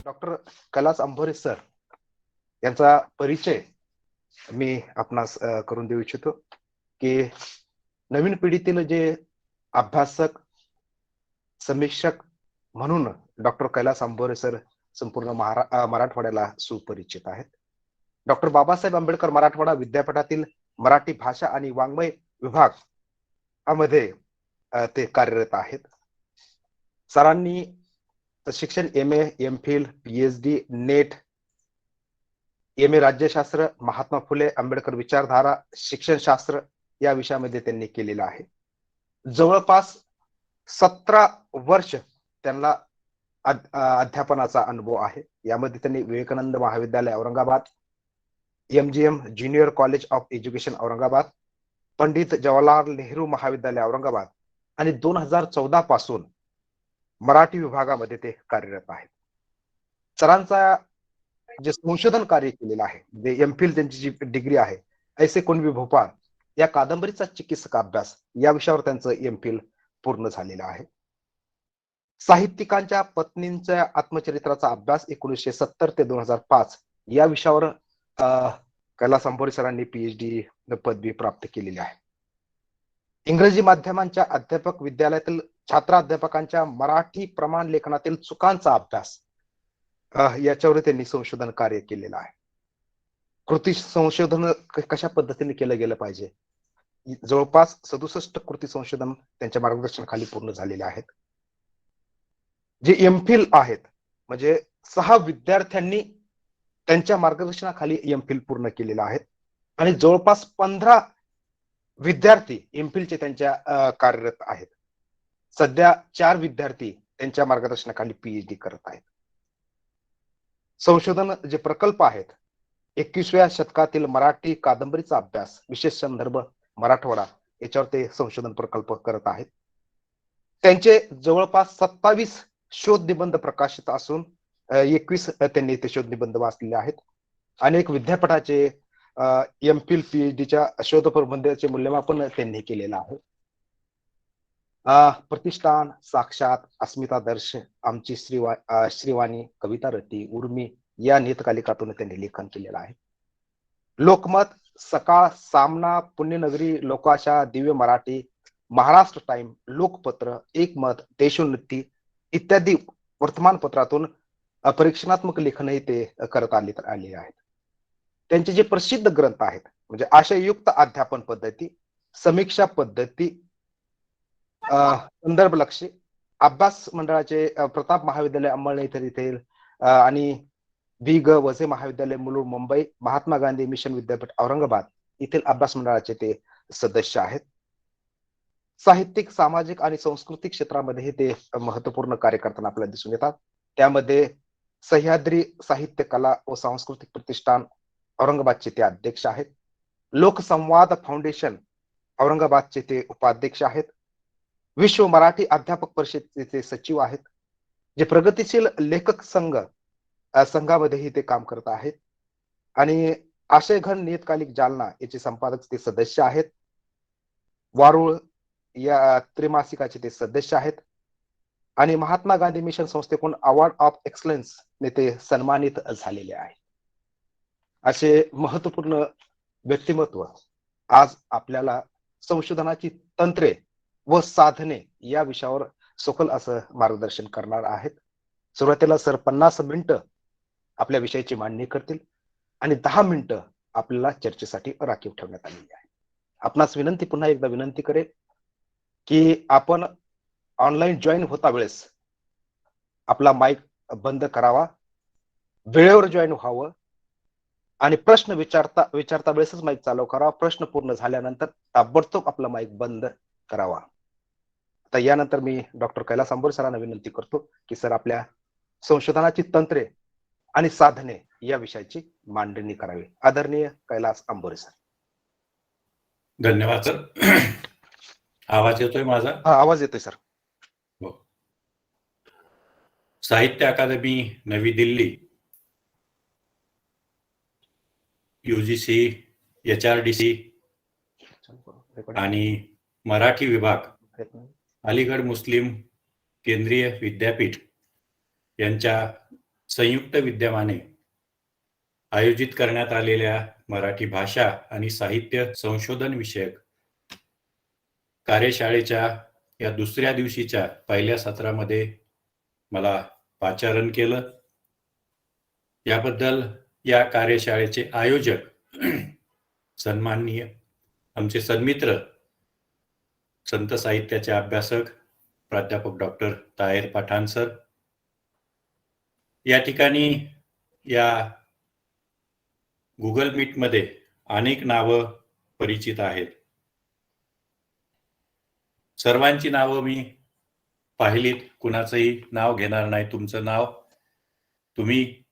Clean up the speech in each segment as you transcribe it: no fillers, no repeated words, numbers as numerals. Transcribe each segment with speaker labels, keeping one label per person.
Speaker 1: Doctor Kailas Ambhore sir यांचा परिचय मी आपणास करून देऊ इच्छितो की नवीन पिढीतील जे अभ्यासक समीक्षक म्हणून डॉक्टर कैलास अंभोरे सर संपूर्ण मराठवाड्याला सुपरिचित आहेत. डॉक्टर बाबासाहेब आंबेडकर मराठवाडा विद्यापीठातील मराठी भाषा आणि वाङ्मय विभागामध्ये ते कार्यरत आहेत. सरांनी शिक्षण MA, MPhil, PhD, net, MA राज्यशास्त्र, महात्मा फुले आंबेडकर विचारधारा शिक्षणशास्त्र या विषयामध्ये त्यांनी केलेलं आहे. जवळपास 17 वर्ष त्यांना अध्यापनाचा अनुभव आहे. यामध्ये त्यांनी विवेकानंद महाविद्यालय Aurangabad, MGM junior college of education Aurangabad, Pandit Jawaharlal Nehru महाविद्यालय औरंगाबाद आणि 2014 पासून मराठी विभागामध्ये ते कार्यरत आहेत. सरांचा जे संशोधन कार्य केलेलं आहे, जे MPhil त्यांची जी डिग्री आहे, ऐसे कुणबी भोपाळ या कादंबरीचा चिकित्सक अभ्यास या विषयावर त्यांचं MPhil पूर्ण झालेलं आहे. साहित्यिकांच्या पत्नींच्या आत्मचरित्राचा अभ्यास 1970 ते 2005 या विषयावर कैलास अंभोरे सरांनी PhD पदवी प्राप्त केलेली आहे. इंग्रजी माध्यमांच्या अध्यापक विद्यालयातील छात्राध्यापकांच्या मराठी प्रमाण लेखनातील चुकांचा अभ्यास याच्यावर त्यांनी संशोधन कार्य केलेलं आहे. कृती संशोधन कशा पद्धतीने केलं गेलं पाहिजे, जवळपास 67 कृती संशोधन त्यांच्या मार्गदर्शनाखाली पूर्ण झालेले आहेत. जे MPhil आहेत म्हणजे 6 विद्यार्थ्यांनी त्यांच्या मार्गदर्शनाखाली MPhil पूर्ण केलेलं आहे आणि जवळपास 15 विद्यार्थी MPhilचे त्यांच्या कार्यरत आहेत. सध्या 4 विद्यार्थी त्यांच्या मार्गदर्शनाखाली PhD करत आहेत. संशोधन जे प्रकल्प आहेत, 21व्या शतकातील मराठी कादंबरीचा अभ्यास विशेष संदर्भ मराठवाडा याच्यावर ते संशोधन प्रकल्प करत आहेत. त्यांचे जवळपास 27 शोध निबंध प्रकाशित असून 21 त्यांनी ते शोध निबंध वाचलेले आहेत. अनेक विद्यापीठाचे MPhil PhDच्या शोध प्रबंधाचे मूल्यमापन त्यांनी केलेलं आहे. प्रतिष्ठान, साक्षात, अस्मितादर्श, आमची श्रीवाणी, कविता रती, उर्मी या नियतकालिकातून त्यांनी लेखन केलेलं आहे. लोकमत, सकाळ, सामना, पुण्यनगरी, लोकाशा, दिव्य मराठी, महाराष्ट्र टाइम, लोकपत्र, एकमत, देशोन्नती इत्यादी वर्तमानपत्रातून परीक्षणात्मक लेखनही ते करत आले आहेत. त्यांचे जे प्रसिद्ध ग्रंथ आहेत म्हणजे आशययुक्त अध्यापन पद्धती, समीक्षा पद्धती, संदर्भ लक्ष्य, अभ्यास मंडळाचे प्रताप महाविद्यालय अंमळनेर येथील आणि V.G. वझे महाविद्यालय मुलुंड मुंबई, महात्मा गांधी मिशन विद्यापीठ औरंगाबाद येथील अभ्यास मंडळाचे ते सदस्य आहेत. साहित्यिक, सामाजिक आणि सांस्कृतिक क्षेत्रामध्ये ते महत्वपूर्ण कार्य करताना आपल्याला दिसून येतात. त्यामध्ये सह्याद्री साहित्य कला व सांस्कृतिक प्रतिष्ठान औरंगाबादचे ते अध्यक्ष आहेत. लोकसंवाद फाउंडेशन औरंगाबादचे ते उपाध्यक्ष आहेत. विश्व मराठी अध्यापक परिषदेचे सचिव आहेत. जे प्रगतीशील लेखक संघामध्येही ते काम करत आहेत आणि आशयघन नियतकालिक जालना याचे संपादक ते सदस्य आहेत. वारुळ या त्रैमासिकाचे ते सदस्य आहेत आणि महात्मा गांधी मिशन संस्थेकडून अवॉर्ड ऑफ एक्सलन्स ने ते सन्मानित झालेले आहे. असे महत्वपूर्ण व्यक्तिमत्व आज आपल्याला संशोधनाची तंत्रे व साधने या विषयावर सखोल असं मार्गदर्शन करणार आहेत. सुरुवातीला सर 50 मिनिटं आपल्या विषयाची मांडणी करतील आणि 10 मिनिटं आपल्याला चर्चेसाठी राखीव ठेवण्यात आलेली आहे. आपणास विनंती, पुन्हा एकदा विनंती करेल की आपण ऑनलाईन जॉईन होता वेळेस आपला माईक बंद करावा, वेळेवर जॉईन व्हावं आणि प्रश्न विचारता वेळेसच माईक चालू करावा. प्रश्न पूर्ण झाल्यानंतर ताबडतोब आपला माईक बंद करावा. आता यानंतर मी डॉक्टर कैलास अंभोरे सरांना विनंती करतो की सर आपल्या संशोधनाची तंत्रे आणि साधने या विषयाची मांडणी करावी. आदरणीय कैलास अंभोरे सर.
Speaker 2: धन्यवाद सर. आवाज येतोय माझा?
Speaker 1: हा, आवाज येतोय सर.
Speaker 2: हो. साहित्य अकादमी नवी दिल्ली, UGC, HRDC आणि मराठी विभाग, अलीगड मुस्लिम केंद्रीय विद्यापीठ यांच्या संयुक्त विद्यमाने आयोजित करण्यात आलेल्या मराठी भाषा आणि साहित्य संशोधन विषयक कार्यशाळेच्या या दुसऱ्या दिवशीच्या पहिल्या सत्रामध्ये मला पाचारण केलं. याबद्दल या कार्यशाळेचे आयोजक सन्माननीय आमचे सन्मित्र संत साहित्याचे अभ्यासक प्राध्यापक डॉक्टर ताहेर पठाण सर, या ठिकाणी या गुगल मीट मध्ये अनेक नावं परिचित आहेत. सर्वांची नावं मी पाहिलीत, कुणाचंही नाव घेणार नाही. तुमचं नाव तुम्ही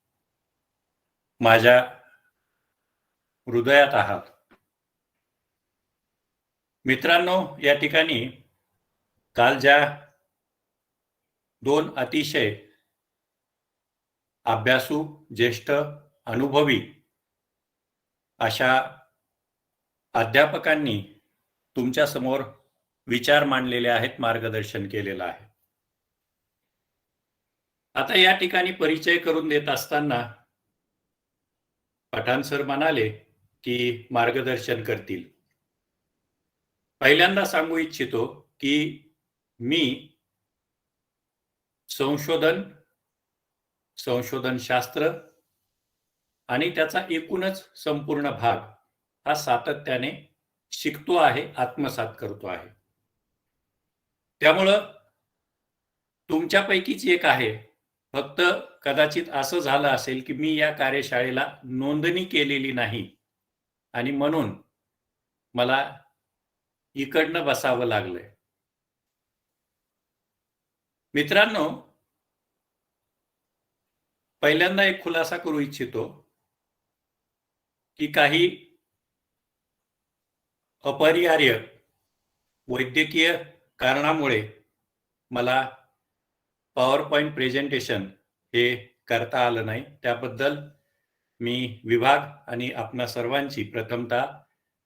Speaker 2: माझ्या हृदयात आहात. मित्रांनो, या ठिकाणी काल ज्या दोन अतिशय अभ्यासू, ज्येष्ठ, अनुभवी अशा अध्यापकांनी तुमच्या समोर विचार मांडलेले आहेत, मार्गदर्शन केलेलं आहे. आता या ठिकाणी परिचय करून देत असताना पठाण सर म्हणाले की मार्गदर्शन करतील. पहिल्यांदा सांगू इच्छितो की मी संशोधनशास्त्र आणि त्याचा एकूणच संपूर्ण भाग हा सातत्याने शिकतो आहे, आत्मसात करतो आहे. त्यामुळं तुमच्यापैकीच एक आहे, फक्त कदाचित असं झालं असेल की मी या कार्यशाळेला नोंदणी केलेली नाही आणि म्हणून मला इकडनं बसावं लागलंय. मित्रांनो, पहिल्यांदा एक खुलासा करू इच्छितो की काही अपरिहार्य वैद्यकीय कारणामुळे मला पॉवर पॉइंट प्रेझेंटेशन हे करता आलं नाही. त्याबद्दल मी विभाग आणि आपणा सर्वांची प्रथमतः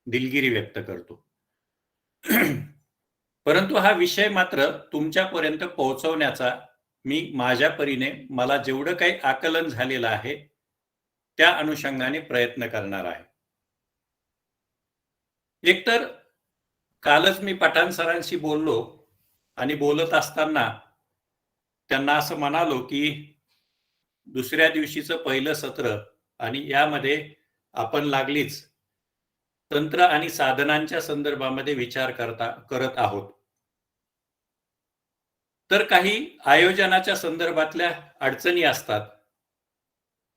Speaker 2: दिलगिरी व्यक्त करतो. परंतु हा विषय मात्र तुमच्यापर्यंत पोहोचवण्याचा मी माझ्या परीने मला जेवढं काही आकलन झालेलं आहे त्या अनुषंगाने प्रयत्न करणार आहे. एकतर कालच मी पठाण सरांशी बोललो आणि बोलत असताना त्यांना असं म्हणालो की दुसऱ्या दिवशीचं पहिलं सत्र आणि यामध्ये आपण लागलीच तंत्र आणि साधनांच्या संदर्भामध्ये विचार करत आहोत. तर काही आयोजनाच्या संदर्भातल्या अडचणी असतात.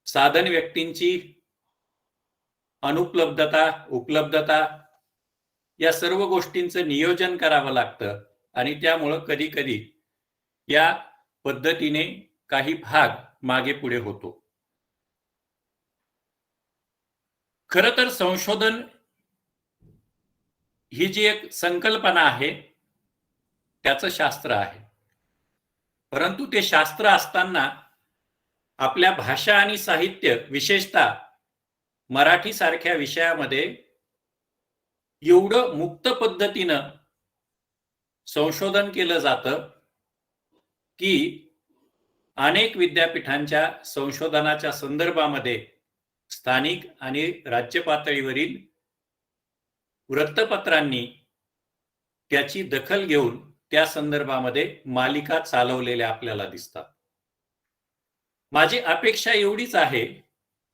Speaker 2: साधन व्यक्तींची अनुपलब्धता, उपलब्धता या सर्व गोष्टींचं नियोजन करावं लागतं आणि त्यामुळं कधी कधी या पद्धतीने काही भाग मागे पुढे होतो. खरं तर संशोधन ही जी एक संकल्पना आहे त्याचं शास्त्र आहे. परंतु ते शास्त्र असताना आपल्या भाषा आणि साहित्य, विशेषतः मराठी सारख्या विषयामध्ये एवढं मुक्त पद्धतीनं संशोधन केलं जातं की अनेक विद्यापीठांच्या संशोधनाच्या संदर्भामध्ये स्थानिक आणि राज्य पातळीवरील वृत्तपत्रांनी त्याची दखल घेऊन त्या संदर्भामध्ये मालिका चालवलेल्या आपल्याला दिसतात. माझी अपेक्षा एवढीच आहे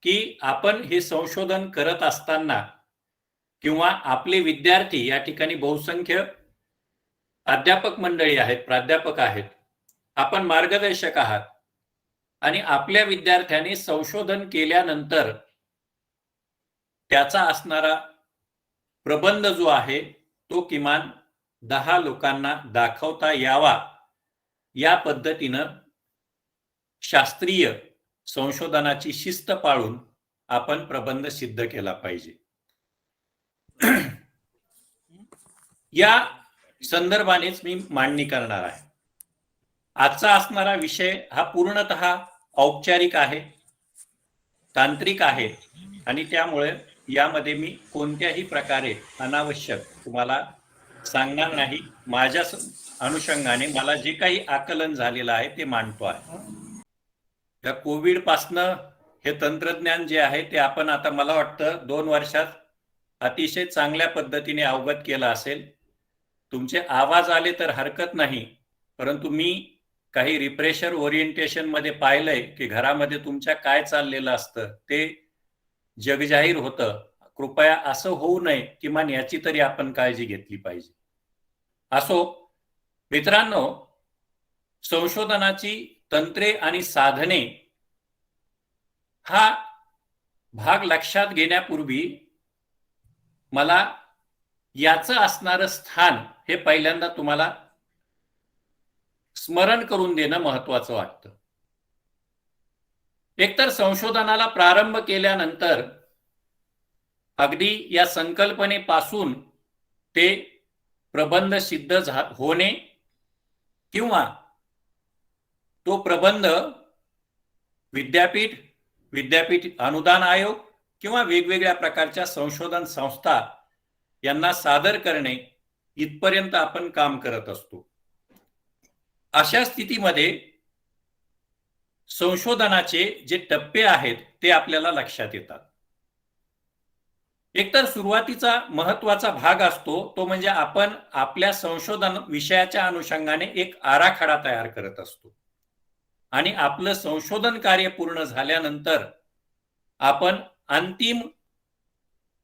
Speaker 2: की आपण हे संशोधन करत असताना किंवा आपले विद्यार्थी, या ठिकाणी बहुसंख्य अध्यापक मंडळी आहेत, प्राध्यापक आहेत, आपण मार्गदर्शक आहात आणि आपल्या विद्यार्थ्यांनी संशोधन केल्यानंतर त्याचा असणारा प्रबंध जो आहे तो किमान 10 लोकांना दाखवता यावा, या पद्धतीनं शास्त्रीय संशोधनाची शिस्त पाळून आपण प्रबंध सिद्ध केला पाहिजे. या संदर्भानेच मी मांडणी करणार आहे. आजचा असणारा विषय हा पूर्णतः औपचारिक आहे, तांत्रिक आहे आणि त्यामुळे यामध्ये मी कोणत्याही प्रकारे अनावश्यक तुम्हाला सांगणार नाही. माझ्या अनुषंगाने मला जे काही आकलन झालेलं आहे ते मांडतो आहे. या कोविड पासनं हे तंत्रज्ञान जे आहे ते आपण आता मला वाटतं 2 वर्षात अतिशय चांगल्या पद्धतीने अवगत केलं असेल. तुमचे आवाज आले तर हरकत नाही, परंतु मी काही रिफ्रेशर ओरिएंटेशन मध्ये पाहिलंय की घरामध्ये तुमच्या काय चाललेलं असतं ते जगजाहीर होतं. कृपया असं होऊ नये, किमान याची तरी आपण काळजी घेतली पाहिजे. असो मित्रांनो, संशोधनाची तंत्रे आणि साधने हा भाग लक्षात घेण्यापूर्वी मला याचं असणारं स्थान हे पहिल्यांदा तुम्हाला स्मरण करून देणं महत्वाचं वाटतं. एकतर संशोधनाला प्रारंभ केल्यानंतर अगदी या संकल्पनेपासून ते प्रबंध सिद्ध होणे किंवा तो प्रबंध विद्यापीठ अनुदान आयोग किंवा वेगवेगळ्या प्रकारच्या संशोधन संस्था यांना सादर करणे इथपर्यंत आपण काम करत असतो. अशा स्थितीमध्ये संशोधनाचे जे टप्पे आहेत ते आपल्याला लक्षात येतात. एकतर सुरुवातीचा महत्वाचा भाग असतो तो म्हणजे आपण आपल्या संशोधन विषयाच्या अनुषंगाने एक आराखडा तयार करत असतो आणि आपलं संशोधन कार्य पूर्ण झाल्यानंतर आपण अंतिम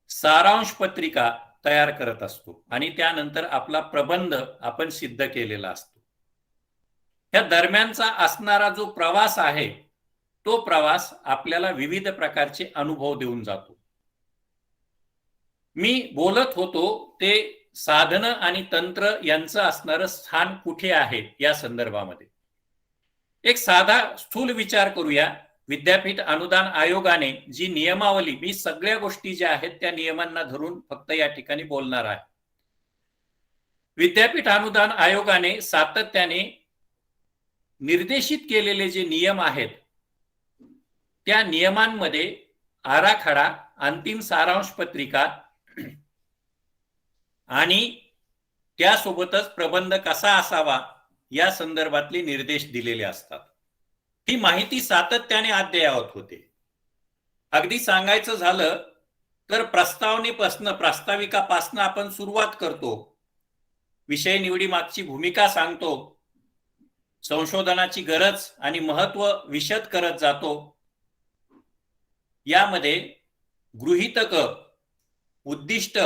Speaker 2: सारांश पत्रिका तयार करत असतो आणि त्यानंतर आपला प्रबंध आपण सिद्ध केलेला असतो. या दरम्यानचा असणारा जो प्रवास आहे तो प्रवास आपल्याला विविध प्रकारचे अनुभव देऊन जातो. मी बोलत होतो ते साधनं आणि तंत्र यांचं असणारं स्थान कुठे आहे या संदर्भामध्ये. एक साधा स्थूल विचार करूया. विद्यापीठ अनुदान आयोगाने जी नियमावली, मी सगळ्या गोष्टी ज्या आहेत त्या नियमांना धरून फक्त या ठिकाणी बोलणार आहे. विद्यापीठ अनुदान आयोगाने सातत्याने निर्देशित केलेले जे नियम आहेत त्या नियमांमध्ये आराखडा, अंतिम सारांश पत्रिका आणि त्यासोबतच प्रबंध कसा असावा या संदर्भातले निर्देश दिलेले असतात. ही माहिती सातत्याने अद्ययावत होते. अगदी सांगायचं झालं तर प्रास्ताविकापासनं आपण सुरुवात करतो, विषय निवडी मागची भूमिका सांगतो, संशोधनाची गरज आणि महत्व विशद करत जातो. यामध्ये गृहीतक, उद्दिष्ट,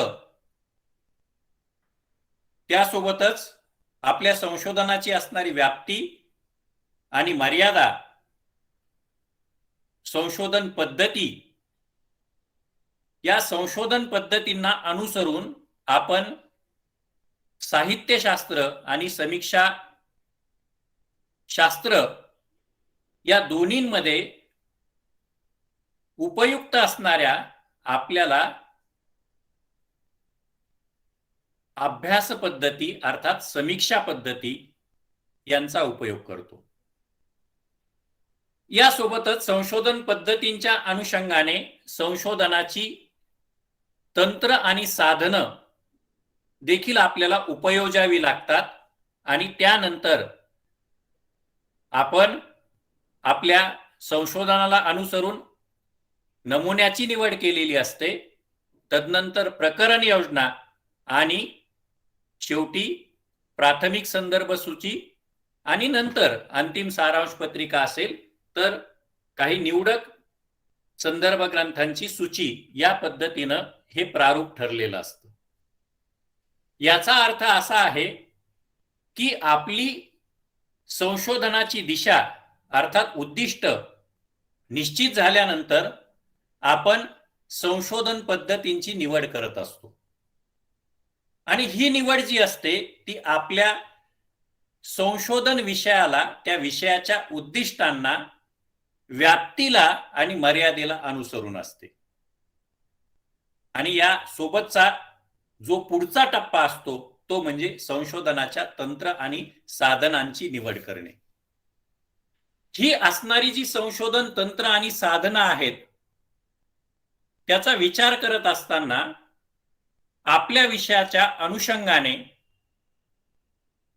Speaker 2: त्यासोबतच आपल्या संशोधनाची असणारी व्याप्ती आणि मर्यादा, संशोधन पद्धती, या संशोधन पद्धतींना अनुसरून आपण साहित्यशास्त्र आणि समीक्षा शास्त्र या दोन्हींमध्ये उपयुक्त असणाऱ्या आपल्याला अभ्यास पद्धती अर्थात समीक्षा पद्धती यांचा उपयोग करतो. यासोबतच संशोधन पद्धतींच्या अनुषंगाने संशोधनाची तंत्र आणि साधनं देखील आपल्याला उपयोजावी लागतात आणि त्यानंतर आपण आपल्या संशोधनाला अनुसरून नमुन्याची निवड केलेली असते. तदनंतर प्रकरण योजना आणि शेवटी प्राथमिक संदर्भ सूची आणि नंतर अंतिम सारांश पत्रिका असेल तर काही निवडक संदर्भ ग्रंथांची सूची. या पद्धतीनं हे प्रारूप ठरलेलं असतं. याचा अर्थ असा आहे की आपली संशोधनाची दिशा अर्थात उद्दिष्ट निश्चित झाल्यानंतर आपण संशोधन पद्धतींची निवड करत असतो आणि ही निवड जी असते ती आपल्या संशोधन विषयाला, त्या विषयाच्या उद्दिष्टांना, व्याप्तीला आणि मर्यादेला अनुसरून असते. आणि या सोबतचा जो पुढचा टप्पा असतो तो म्हणजे संशोधनाच्या तंत्र आणि साधनांची निवड करणे. ही असणारी जी संशोधन तंत्र आणि साधनं आहेत त्याचा विचार करत असताना आपल्या विषयाच्या अनुषंगाने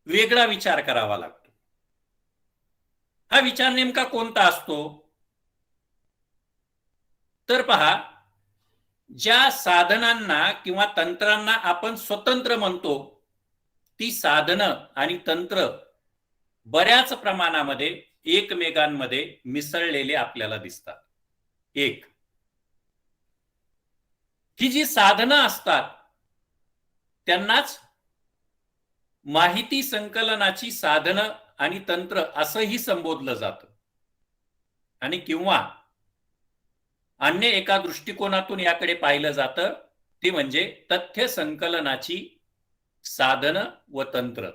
Speaker 2: वेगळा विचार करावा लागतो. हा विचार नेमका कोणता असतो? तर पहा, ज्या साधनांना किंवा तंत्रांना आपण स्वतंत्र म्हणतो, ती साधनं आणि तंत्र बऱ्याच प्रमाणामध्ये एकमेकांमध्ये मिसळलेले आपल्याला दिसतात. एक, ही जी साधनं असतात त्यांनाच माहिती संकलनाची साधनं आणि तंत्र असंही संबोधलं जातं. आणि किंवा अन्य एका दृष्टिकोनातून याकडे पाहिलं जातं, ते म्हणजे तथ्य संकलनाची साधनं व तंत्र.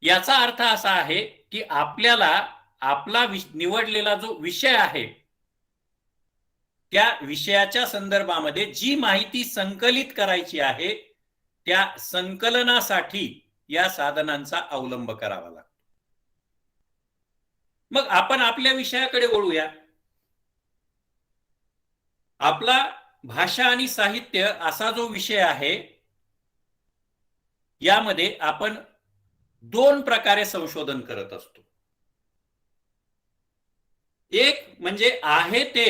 Speaker 2: याचा अर्थ असा आहे की आपल्याला आपला निवडलेला जो विषय आहे त्या विषयाच्या संदर्भामध्ये जी माहिती संकलित करायची आहे त्या संकलनासाठी या साधनांचा अवलंब करावा लागतो. मग आपण आपल्या विषयाकडे वळूया. आपला भाषा आणि साहित्य असा जो विषय आहे, यामध्ये आपण दोन प्रकारे संशोधन करत असतो. एक म्हणजे आहे ते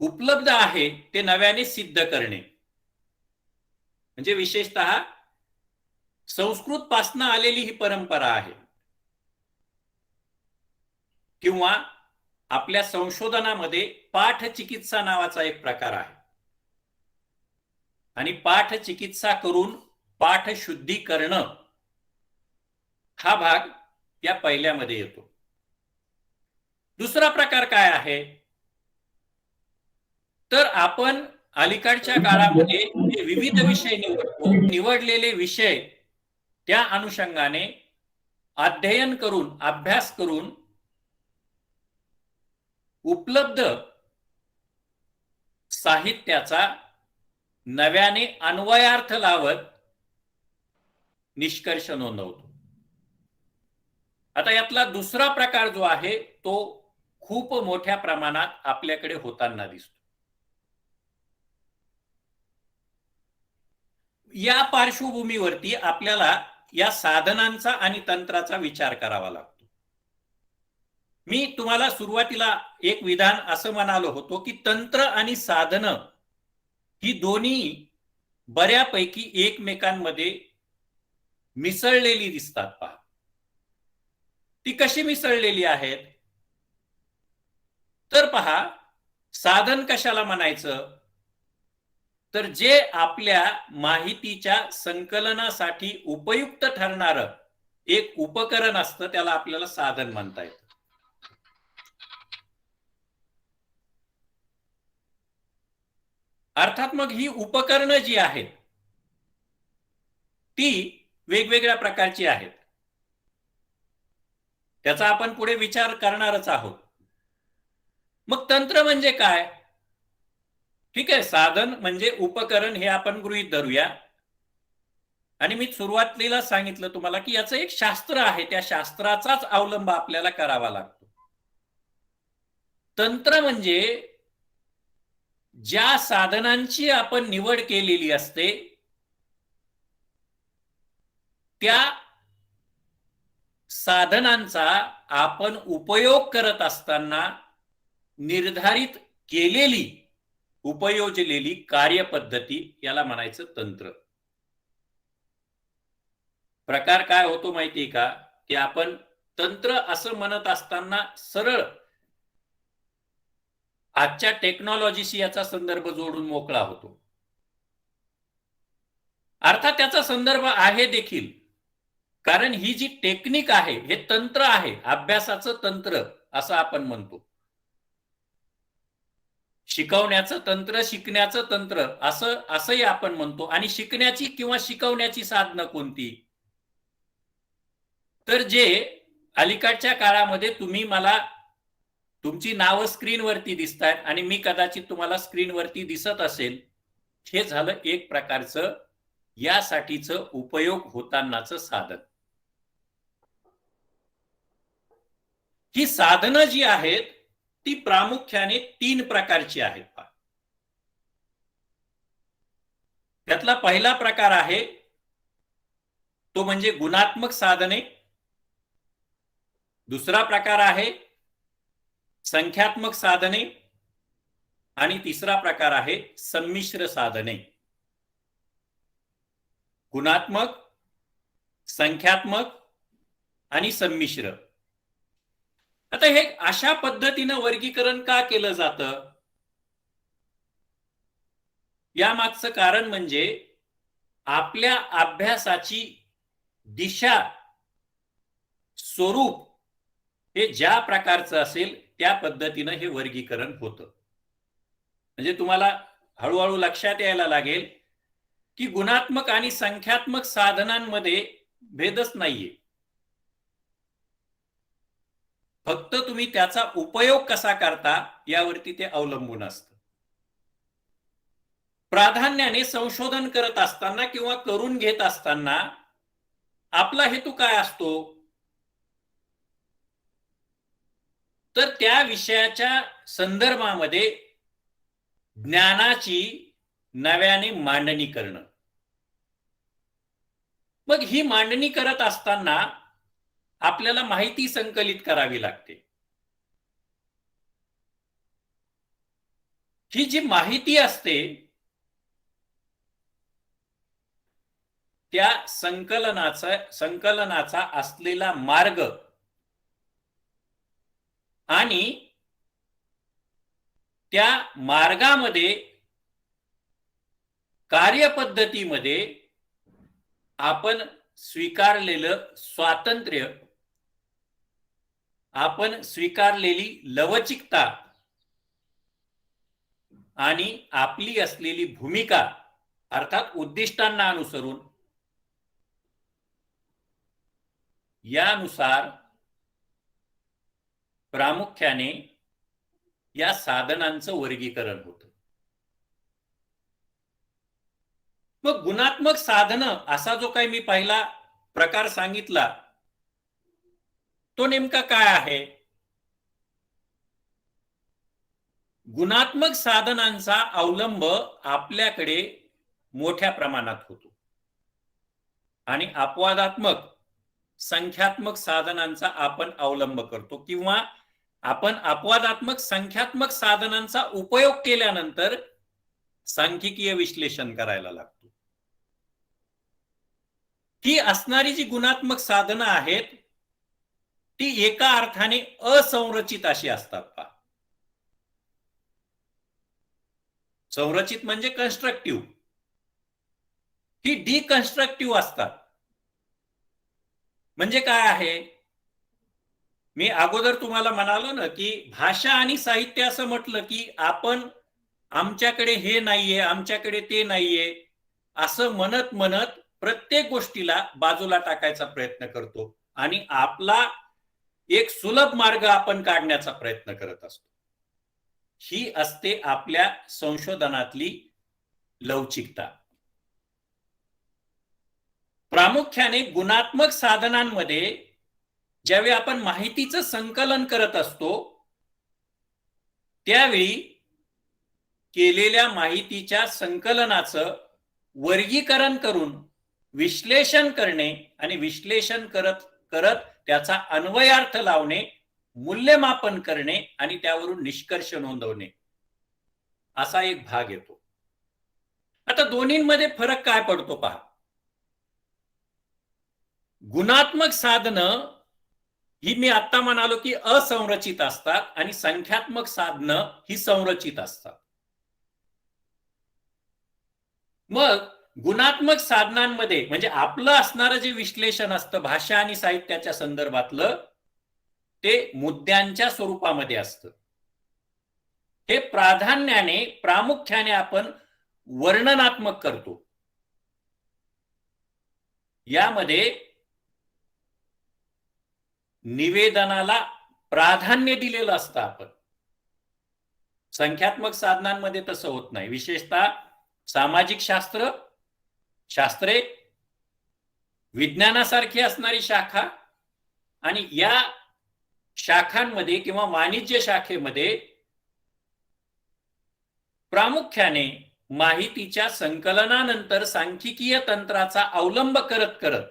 Speaker 2: उपलब्ध आहे ते नव्याने सिद्ध करणे, म्हणजे विशेषतः संस्कृत पासून आलेली ही परंपरा आहे. किंवा आपल्या संशोधनामध्ये पाठ चिकित्सा नावाचा एक प्रकार आहे आणि पाठ चिकित्सा करून पाठ शुद्धी करणं हा भाग या पहिल्यामध्ये येतो. दुसरा प्रकार काय आहे, तर आपण अलीकडच्या काळामध्ये विविध विषय निवडतो. निवडलेले विषय त्या अनुषंगाने अध्ययन करून अभ्यास करून उपलब्ध साहित्याचा नव्याने अन्वयार्थ लावत निष्कर्ष नोंदवतो. आता यातला दुसरा प्रकार जो आहे तो खूप मोठ्या प्रमाणात आपल्याकडे होताना दिसतो. या पार्श्वभूमीवरती आपल्याला या साधनांचा आणि तंत्राचा विचार करावा लागतो. मी तुम्हाला सुरुवातीला एक विधान असं म्हणालो होतो की तंत्र आणि साधनं ही दोन्ही बऱ्यापैकी एकमेकांमध्ये मिसळलेली दिसतात. पहा, ती कशी मिसळलेली आहेत. तर पहा, साधन कशाला म्हणायचं, तर जे आपल्या माहितीच्या संकलनासाठी उपयुक्त ठरणारं एक उपकरण असतं त्याला आपल्याला साधन म्हणता येतं. अर्थात मग ही उपकरणं जी आहेत ती वेगवेगळ्या प्रकारची आहेत, त्याचा आपण पुढे विचार करणारच आहोत. मग तंत्र म्हणजे काय. ठीक आहे, साधन म्हणजे उपकरण हे आपण गृहीत धरूया. आणि मी सुरुवातीला सांगितलं तुम्हाला की याचं एक शास्त्र आहे, त्या शास्त्राचाच अवलंब आपल्याला करावा लागतो. तंत्र म्हणजे ज्या साधनांची आपण निवड केलेली असते त्या साधनांचा आपण उपयोग करत असताना निर्धारित केलेली उपयोजलेली कार्यपद्धती, याला म्हणायचं तंत्र. प्रकार काय होतो माहितीये का, की आपण तंत्र असं म्हणत असताना सरळ आजच्या टेक्नॉलॉजीशी याचा संदर्भ जोडून मोकळा होतो. अर्थात त्याचा संदर्भ आहे देखील, कारण ही जी टेक्निक आहे हे तंत्र आहे, अभ्यासाचं तंत्र असं आपण म्हणतो. शिकवण्याचं तंत्र, शिकण्याचं तंत्र असंही आपण म्हणतो. आणि शिकण्याची किंवा शिकवण्याची साधनं कोणती, तर जे अलीकडच्या काळामध्ये तुम्ही मला तुमची नावं स्क्रीनवरती दिसतात आणि मी कदाचित तुम्हाला स्क्रीनवरती दिसत असेल, हे झालं एक प्रकारचं यासाठीचं उपयोग होतानाचं साधन. ही साधनं जी आहेत ती प्रामुख्याने 3 प्रकारची आहेत. त्यातला पहिला प्रकार आहे तो म्हणजे गुणात्मक साधने. दुसरा प्रकार आहे संख्यात्मक साधने आणि तिसरा प्रकार आहे संमिश्र साधने. गुणात्मक, संख्यात्मक आणि संमिश्र. आता हे अशा पद्धतीने वर्गीकरण का केलं जातं? यामागचं कारण म्हणजे आपल्या अभ्यासाची दिशा, स्वरूप हे ज्या प्रकारचं असेल त्या पद्धतीनं हे वर्गीकरण होतं. म्हणजे तुम्हाला हळूहळू लक्षात यायला लागेल की गुणात्मक आणि संख्यात्मक साधनांमध्ये भेदच नाहीये. फक्त तुम्ही त्याचा उपयोग कसा करता यावरती ते अवलंबून असतं. प्राधान्याने संशोधन करत असताना किंवा करून घेत असताना आपला हेतू काय असतो? तर त्या विषयाच्या संदर्भामध्ये ज्ञानाची नव्याने मांडणी करणं. मग ही मांडणी करत असताना आपल्याला माहिती संकलित करावी लागते. ही जी माहिती असते त्या संकलनाचा असलेला मार्ग आणि त्या मार्गामध्ये कार्यपद्धतीमध्ये आपण स्वीकारलेलं स्वातंत्र्य, आपण स्वीकारलेली लवचिकता आणि आपली असलेली भूमिका अर्थात उद्दिष्टांना अनुसरून यानुसार प्रामुख्याने या साधनांचं वर्गीकरण होतं. मग गुणात्मक साधनं असा जो काही मी पहिला प्रकार सांगितला तो नेमका काय आहे? गुणात्मक साधनांचा अवलंब आपल्याकडे मोठ्या प्रमाणात होतो आणि अपवादात्मक संख्यात्मक साधनांचा आपण अवलंब करतो किंवा आपण अपवादात्मक संख्यात्मक साधनांचा उपयोग केल्यानंतर सांख्यिकीय विश्लेषण करायला लागतो. ही असणारी जी गुणात्मक साधनं आहेत ती एका अर्थाने असंरचित अशी असतात. पहा, संरचित म्हणजे कन्स्ट्रक्टिव्ह, ही डिकन्स्ट्रक्टिव्ह असतात. म्हणजे काय आहे? मी अगोदर तुम्हाला म्हणालो ना की भाषा आणि साहित्य असं म्हटलं की आपण आमच्याकडे हे नाहीये, आमच्याकडे ते नाहीये असं म्हणत म्हणत प्रत्येक गोष्टीला बाजूला टाकायचा प्रयत्न करतो आणि आपला एक सुलभ मार्ग आपण काढण्याचा प्रयत्न करत असतो. ही असते आपल्या संशोधनातली लवचिकता. प्रामुख्याने गुणात्मक साधनांमध्ये ज्यावेळी आपण माहितीचं संकलन करत असतो त्यावेळी केलेल्या माहितीच्या संकलनाचं वर्गीकरण करून विश्लेषण करणे आणि विश्लेषण करत करत त्याचा अन्वयार्थ लावणे, मूल्यमापन करणे आणि त्यावरून निष्कर्ष नोंदवणे असा एक भाग येतो. आता दोन्हींमध्ये फरक काय पडतो पहा. गुणात्मक साधनं ही मी आता म्हणालो की असंरचित असतात आणि संख्यात्मक साधनं ही संरचित असतात. मग गुणात्मक साधनांमध्ये म्हणजे आपलं असणारं जे विश्लेषण असतं भाषा आणि साहित्याच्या संदर्भातलं ते मुद्द्यांच्या स्वरूपामध्ये असतं. हे प्रामुख्याने आपण वर्णनात्मक करतो. यामध्ये निवेदनाला प्राधान्य दिलेलं असतं. आपण संख्यात्मक साधनांमध्ये तसं होत नाही. विशेषतः सामाजिक शास्त्रे, विज्ञानासारखी असणारी शाखा आणि या शाखांमध्ये किंवा वाणिज्य शाखेमध्ये प्रामुख्याने माहितीच्या संकलनानंतर सांख्यिकीय तंत्राचा अवलंब करत करत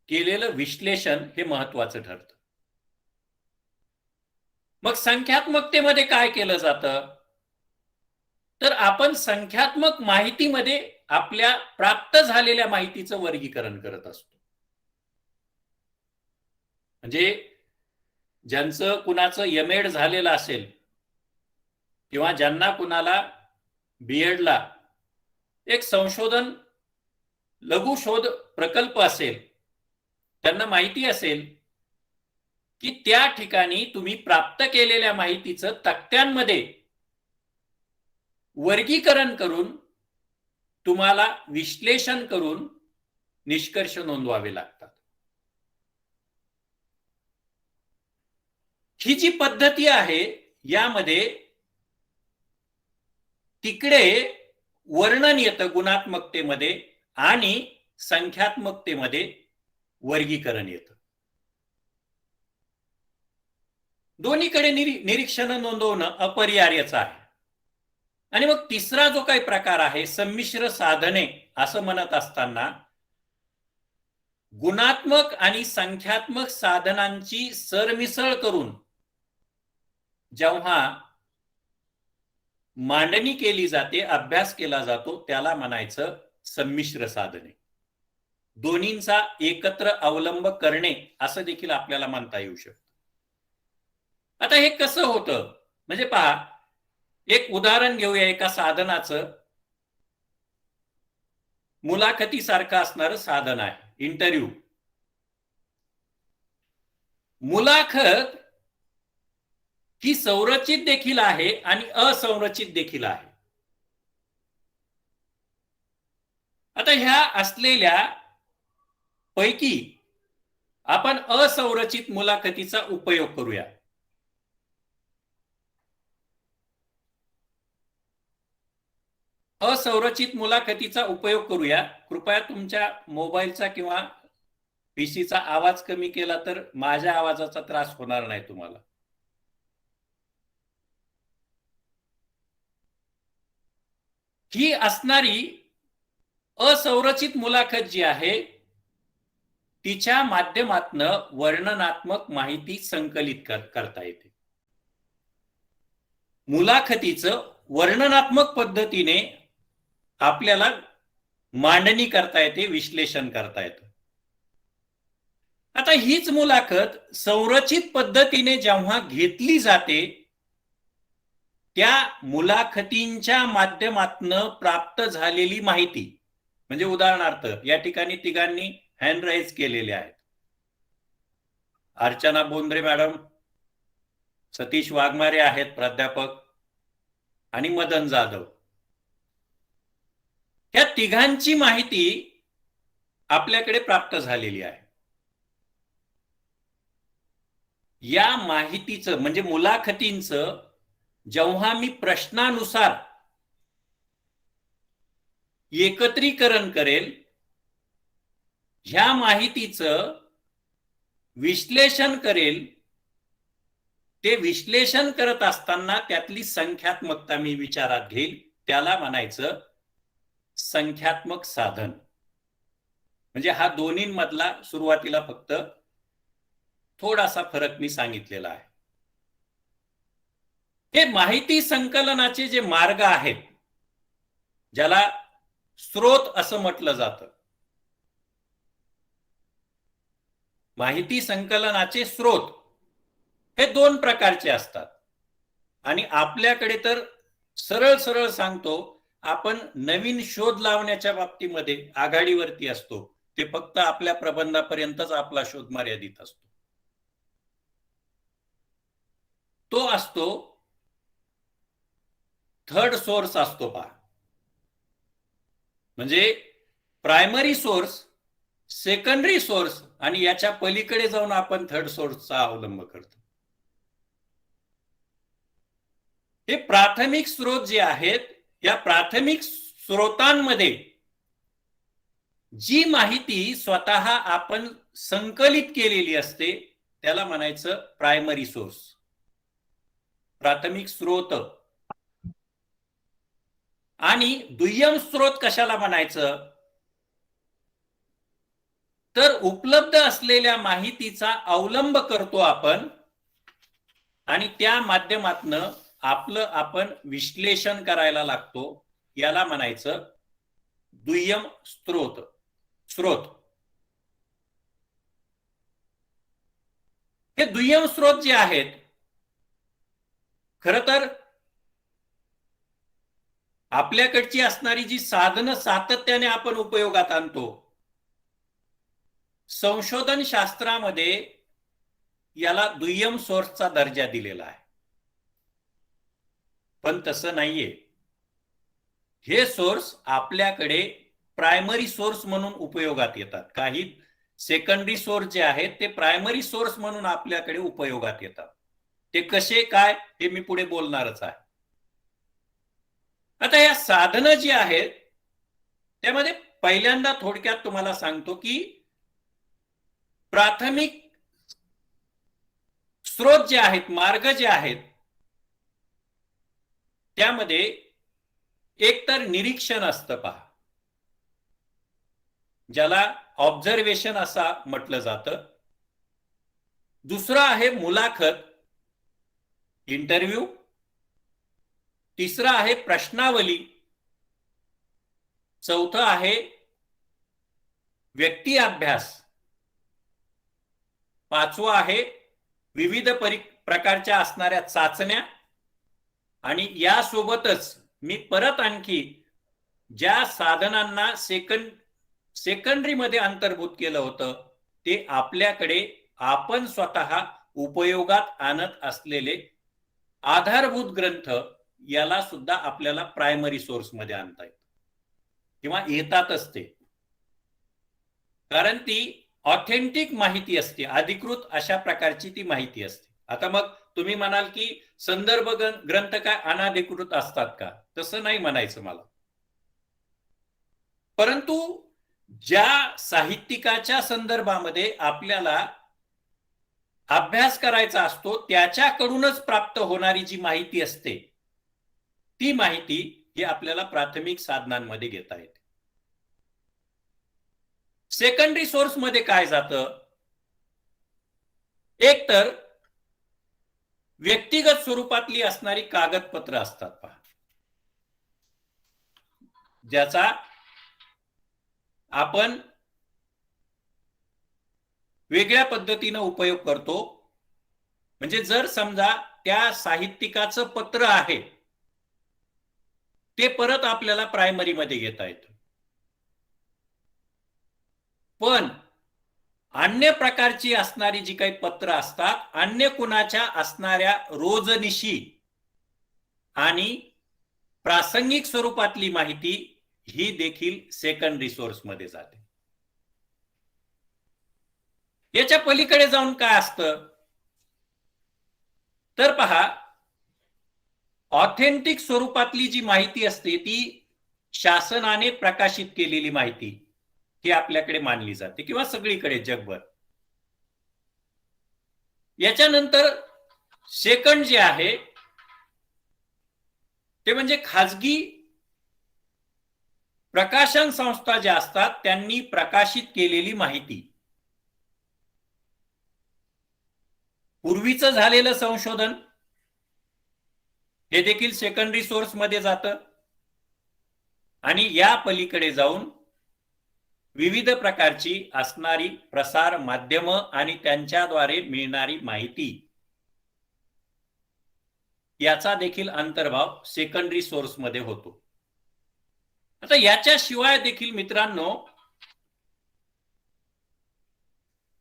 Speaker 2: केलेलं विश्लेषण हे महत्वाचं ठरतं. मग संख्यात्मकतेमध्ये काय केलं जातं, तर आपण संख्यात्मक माहितीमध्ये आपल्या प्राप्त झालेल्या माहितीचं वर्गीकरण करत असतो. म्हणजे ज्यांचं कुणाचं एमएड झालेलं असेल किंवा ज्यांना कुणाला बीएडला एक संशोधन लघु शोध प्रकल्प असेल, त्यांना माहिती असेल की त्या ठिकाणी तुम्ही प्राप्त केलेल्या माहितीचं तक्त्यांमध्ये वर्गीकरण करून तुम्हाला विश्लेषण करून निष्कर्ष नोंदवावे लागतात. ही जी पद्धती आहे यामध्ये तिकडे वर्णन येतं गुणात्मकतेमध्ये आणि संख्यात्मकतेमध्ये वर्गीकरण येतं. दोन्हीकडे निरीक्षण नोंदवणं अपरिहार्यच आहे. आणि मग तिसरा जो काही प्रकार आहे संमिश्र साधने असं म्हणत असताना गुणात्मक आणि संख्यात्मक साधनांची सरमिसळ करून जेव्हा मांडणी केली जाते, अभ्यास केला जातो, त्याला म्हणायचं संमिश्र साधने. दोन्हींचा एकत्र अवलंब करणे असं देखील आपल्याला म्हणता येऊ शकतं. आता हे कसं होतं म्हणजे पहा, एक उदाहरण घेऊया एका साधनाचं. मुलाखतीसारखं असणारं साधन आहे इंटरव्ह्यू. मुलाखत ही संरचित देखील आहे आणि असंरचित देखील आहे. आता ह्या असलेल्या पैकी आपण असंरचित मुलाखतीचा उपयोग करूया. असंरचित मुलाखतीचा उपयोग करूया. कृपया तुमच्या मोबाईलचा किंवा पीसीचा आवाज कमी केला तर माझ्या आवाजाचा त्रास होणार नाही तुम्हाला. ही असणारी असंरचित मुलाखत जी आहे तिच्या माध्यमातून वर्णनात्मक माहिती संकलित करता येते. मुलाखतीचं वर्णनात्मक पद्धतीने आपल्याला मांडणी करता येते, विश्लेषण करता येतं. आता हीच मुलाखत संरचित पद्धतीने जेव्हा घेतली जाते त्या मुलाखतींच्या माध्यमातून प्राप्त झालेली माहिती, म्हणजे उदाहरणार्थ या ठिकाणी तिघांनी हँड राईज केलेले आहेत. अर्चना बोंद्रे मॅडम, सतीश वाघमारे आहेत प्राध्यापक आणि मदन जाधव. या तिघांची माहिती आपल्याकडे प्राप्त झालेली आहे. या माहितीचं म्हणजे मुलाखतींचं जेव्हा मी प्रश्नानुसार एकत्रीकरण करेल, ह्या माहितीचं विश्लेषण करेल, ते विश्लेषण करत असताना त्यातली संख्यात्मकता मी विचारात घेईल, त्याला म्हणायचं संख्यात्मक साधन. म्हणजे हा दोन्हींमधला सुरुवातीला फक्त थोडासा फरक मी सांगितलेला आहे. हे माहिती संकलनाचे जे मार्ग आहेत, ज्याला स्रोत असं म्हटलं जातं, माहिती संकलनाचे स्रोत हे दोन प्रकारचे असतात. आणि आपल्याकडे तर सरळ सरळ सांगतो, आपण नवीन शोध लावण्याच्या बाबतीमध्ये आघाडीवरती असतो. ते फक्त आपल्या प्रबंधापर्यंतच आपला शोध मर्यादित असतो. तो असतो थर्ड सोर्स असतो पहा. म्हणजे प्रायमरी सोर्स, सेकंडरी सोर्स आणि याच्या पलीकडे जाऊन आपण थर्ड सोर्सचा अवलंब करतो. हे प्राथमिक स्रोत जे आहेत, या प्राथमिक स्रोतांमध्ये जी माहिती स्वतः आपण संकलित केलेली असते त्याला म्हणायचं प्रायमरी सोर्स, प्राथमिक स्रोत. आणि दुय्यम स्रोत कशाला म्हणायचं, तर उपलब्ध असलेल्या माहितीचा अवलंब करतो आपण आणि त्या माध्यमातनं आपलं आपण विश्लेषण करायला लागतो. याला म्हणायचं दुय्यम स्रोत. हे दुय्यम स्रोत जे आहेत, खर तर आपल्याकडची असणारी जी साधनं सातत्याने आपण उपयोगात आणतो, संशोधन शास्त्रामध्ये याला दुय्यम सोर्सचा दर्जा दिलेला आहे. पण तसं नाहीये. हे सोर्स आपल्याकडे प्रायमरी सोर्स म्हणून उपयोगात येतात. काही सेकंडरी सोर्स जे आहेत ते प्रायमरी सोर्स म्हणून आपल्याकडे उपयोगात येतात. ते कसे काय हे मी पुढे बोलणारच आहे. आता या साधनं जी आहेत त्यामध्ये पहिल्यांदा थोडक्यात तुम्हाला सांगतो की प्राथमिक स्रोत जे आहेत, मार्ग जे आहेत, त्यामध्ये एक तर निरीक्षण असतं पहा, ज्याला ऑब्झर्वेशन असा म्हटलं जातं. दुसरं आहे मुलाखत, इंटरव्ह्यू. तिसरं आहे प्रश्नावली. चौथं आहे व्यक्ती अभ्यास. पाचवं आहे विविध प्रकारच्या असणाऱ्या चाचण्या. आणि यासोबतच मी परत आणखी ज्या साधनांना सेकंडरी मध्ये अंतर्भूत केलं होतं ते आपल्याकडे आपण स्वतः उपयोगात आणत असलेले आधारभूत ग्रंथ, याला सुद्धा आपल्याला प्रायमरी सोर्स मध्ये आणता येतं किंवा येतातच ते. कारण ती ऑथेंटिक माहिती असते, अधिकृत अशा प्रकारची ती माहिती असते. आता मग तुम्ही म्हणाल की संदर्भ ग्रंथ काय अनाधिकृत असतात का? तसं नाही म्हणायचं मला. परंतु ज्या साहित्यिकाच्या संदर्भामध्ये आपल्याला अभ्यास करायचा असतो त्याच्याकडूनच प्राप्त होणारी जी माहिती असते ती माहिती ही आपल्याला प्राथमिक साधनांमध्ये घेता येते. सेकंडरी सोर्स मध्ये काय जातं? एक तर व्यक्तिगत स्वरूपातली असणारी कागदपत्र असतात पहा, ज्याचा आपण वेगळ्या पद्धतीने उपयोग करतो. म्हणजे जर समजा त्या साहित्यिकाचं पत्र आहे ते परत आपल्याला प्रायमरी मध्ये घेता येतं. पण अन्य प्रकारची असणारी जी काही पत्र असतात, अन्य कुणाच्या असणाऱ्या रोजनिशी आणि प्रासंगिक स्वरूपातली माहिती ही देखील सेकंडरी सोर्स मध्ये जाते. याच्या पलीकडे जाऊन काय असतं तर पहा, ऑथेंटिक स्वरूपातली जी माहिती असते ती शासनाने प्रकाशित केलेली माहिती ही आपल्याकडे मानली जाते किंवा सगळीकडे जगभर. याच्यानंतर सेकंड जे आहे ते म्हणजे खाजगी प्रकाशन संस्था ज्या असतात त्यांनी प्रकाशित केलेली माहिती. पूर्वीचं झालेलं संशोधन हे देखील सेकंडरी सोर्स मध्ये जातं. आणि या पलीकडे जाऊन विविध प्रकारची असणारी प्रसार माध्यम आणि त्यांच्याद्वारे मिळणारी माहिती, याचा देखील अंतर्भाव सेकंडरी सोर्स मध्ये होतो. आता याच्याशिवाय देखील मित्रांनो,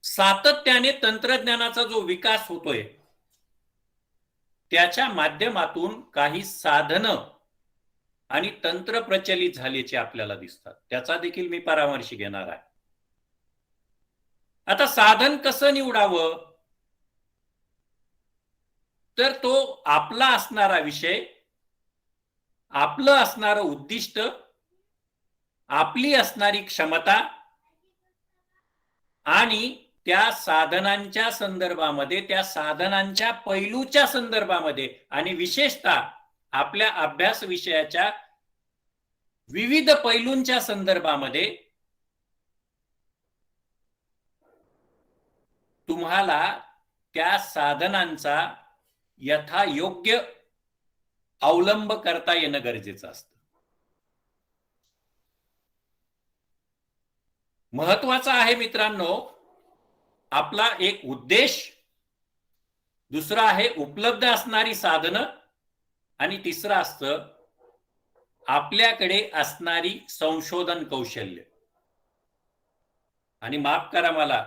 Speaker 2: सातत्याने तंत्रज्ञानाचा जो विकास होतोय त्याच्या माध्यमातून काही साधनं आणि तंत्र प्रचलित झाल्याचे आपल्याला दिसतात. त्याचा देखील मी परामर्श घेणार आहे. आता साधन कसं निवडावं तर तो आपला असणारा विषय, आपलं असणारं उद्दिष्ट, आपली असणारी क्षमता आणि त्या साधनांच्या संदर्भामध्ये, त्या साधनांच्या पैलूच्या संदर्भामध्ये आणि विशेषतः आपल्या अभ्यास विषयाच्या विविध पैलूंच्या संदर्भामध्ये तुम्हाला त्या साधनांचा यथायोग्य अवलंब करता येणं गरजेचं असतं. महत्वाचा आहे मित्रांनो आपला एक उद्देश, दुसरा आहे उपलब्ध असणारी साधनं, आणि तिसरं असतं आपल्याकडे असणारी संशोधन कौशल्य. आणि माफ करा मला,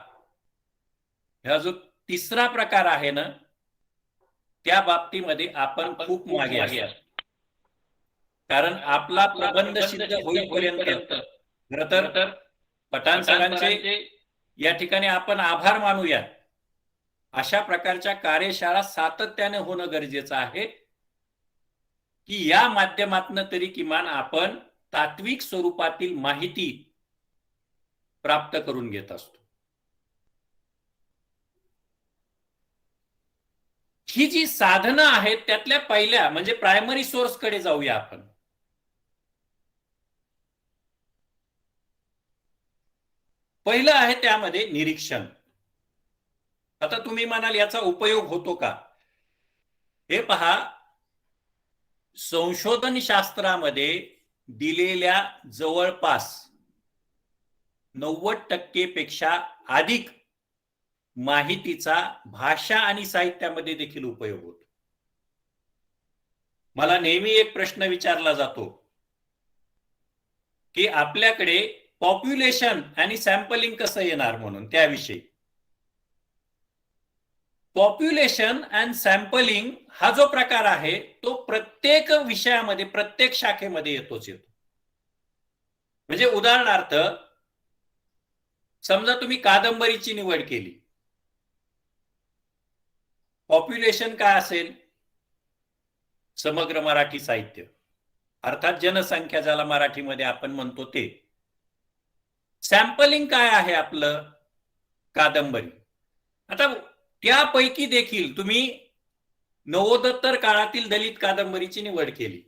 Speaker 2: हा जो तिसरा प्रकार आहे ना, त्या बाबतीमध्ये आपण खूप मागे असतो. कारण आपला प्रबंध सिद्ध होईपर्यंत खरं तर पठाण सरांचे या ठिकाणी आपण आभार मानूया. अशा प्रकारच्या कार्यशाळा सातत्याने होणं गरजेचं आहे की या माध्यमातून तरी किमान आपण तात्विक स्वरूपातील माहिती प्राप्त करून घेत असतो. ही जी साधनं आहेत त्यातल्या पहिल्या म्हणजे प्रायमरी सोर्स कडे जाऊया आपण. पहिलं आहे त्यामध्ये निरीक्षण. आता तुम्ही म्हणाल याचा उपयोग होतो का? हे पहा, संशोधन शास्त्रामध्ये दिलेल्या जवळपास 90% पेक्षा अधिक माहितीचा भाषा आणि साहित्यामध्ये देखील उपयोग होतो. मला नेहमी एक प्रश्न विचारला जातो की आपल्याकडे पॉप्युलेशन आणि सॅम्पलिंग कसं येणार म्हणून. त्याविषयी पॉप्युलेशन अँड सॅम्पलिंग हा जो प्रकार आहे तो प्रत्येक विषयामध्ये प्रत्येक शाखेमध्ये येतोच येतो. म्हणजे उदाहरणार्थ समजा तुम्ही कादंबरीची निवड केली, पॉप्युलेशन काय असेल? समग्र मराठी साहित्य, अर्थात जनसंख्या ज्याला मराठीमध्ये आपण म्हणतो ते. सॅम्पलिंग काय आहे आपलं? कादंबरी. आता त्यापैकी देखील तुम्ही नवोत्तर काळातील दलित कादंबरीची निवड केली,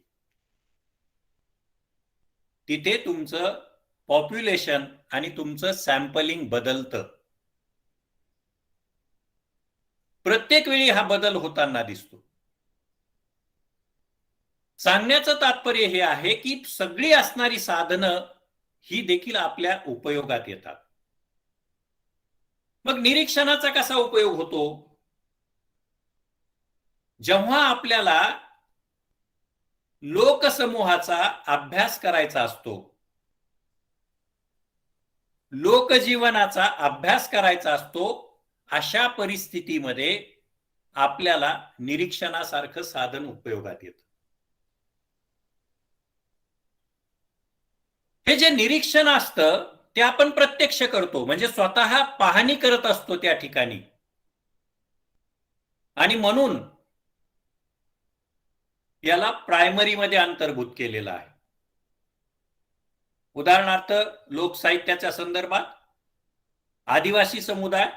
Speaker 2: तिथे तुमचं पॉप्युलेशन आणि तुमचं सॅम्पलिंग बदलतं. प्रत्येक वेळी हा बदल होताना दिसतो. सांगण्याचं तात्पर्य हे आहे की सगळी असणारी साधनं ही देखील आपल्या उपयोगात येतात. मग निरीक्षणाचा कसा उपयोग होतो? जेव्हा आपल्याला लोकसमूहाचा अभ्यास करायचा असतो, लोकजीवनाचा अभ्यास करायचा असतो, अशा परिस्थितीमध्ये आपल्याला निरीक्षणासारखं साधन उपयोगात येतं. हे जे निरीक्षण असतं ते आपण प्रत्यक्ष करतो, म्हणजे स्वतः पाहणी करत असतो त्या ठिकाणी, आणि म्हणून याला प्रायमरी मध्ये अंतर्भूत केलेलं आहे. उदाहरणार्थ लोकसाहित्याच्या संदर्भात आदिवासी समुदाय,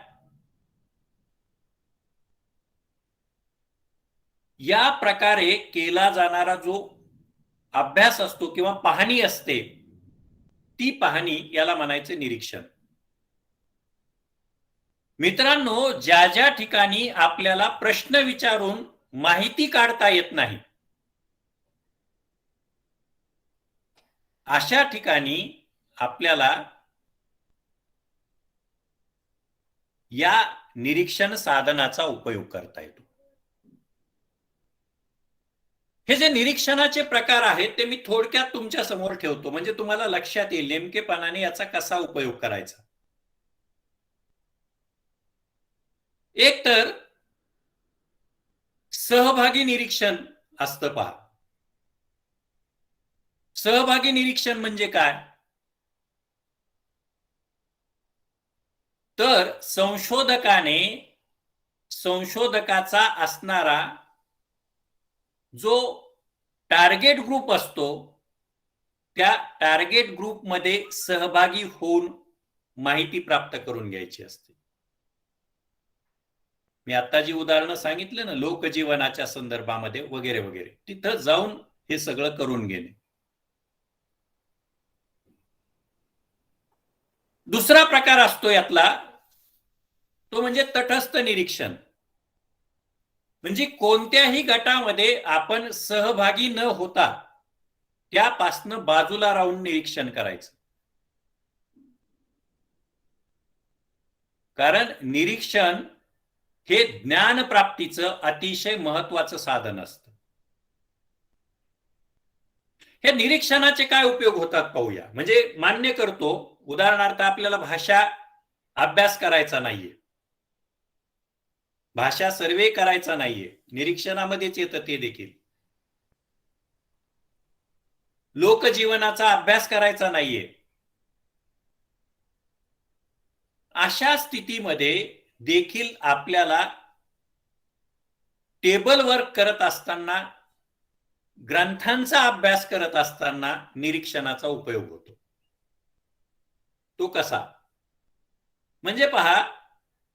Speaker 2: या प्रकारे केला जाणारा जो अभ्यास असतो किंवा पाहणी असते, ती पाहणी याला म्हणायचे निरीक्षण. मित्रांनो, ज्या ज्या ठिकाणी आपल्याला प्रश्न विचारून माहिती काढता येत नाही, अशा ठिकाणी आपल्याला या निरीक्षण साधनाचा उपयोग करता येतो. हे जे निरीक्षणाचे प्रकार आहेत ते मी थोडक्यात तुमच्या समोर ठेवतो, म्हणजे तुम्हाला लक्षात येईल नेमकेपणाने याचा कसा उपयोग करायचा. एक तर सहभागी निरीक्षण असतं. पहा, सहभागी निरीक्षण म्हणजे काय? तर संशोधकाचा असणारा जो टार्गेट ग्रुप असतो, त्या टार्गेट ग्रुपमध्ये सहभागी होऊन माहिती प्राप्त करून घ्यायची असते. मी आता जी उदाहरणं सांगितलं ना, लोकजीवनाच्या संदर्भामध्ये वगैरे वगैरे, तिथं जाऊन हे सगळं करून घेणे. दुसरा प्रकार असतो यातला, तो म्हणजे तटस्थ निरीक्षण. म्हणजे कोणत्याही गटामध्ये आपण सहभागी न होता त्यापासनं बाजूला राहून निरीक्षण करायचं. कारण निरीक्षण हे ज्ञान प्राप्तीचं अतिशय महत्वाचं साधन असतं. हे निरीक्षणाचे काय उपयोग होतात पाहूया. म्हणजे मान्य करतो, उदाहरणार्थ आपल्याला भाषा अभ्यास करायचा नाहीये, भाषा सर्वे करायचा नाहीये, निरीक्षणामध्येच येतं ते देखील. लोकजीवनाचा अभ्यास करायचा नाहीये, अशा स्थितीमध्ये देखील आपल्याला टेबल वर्क करत असताना, ग्रंथांचा अभ्यास करत असताना निरीक्षणाचा उपयोग होतो. तो कसा? म्हणजे पहा,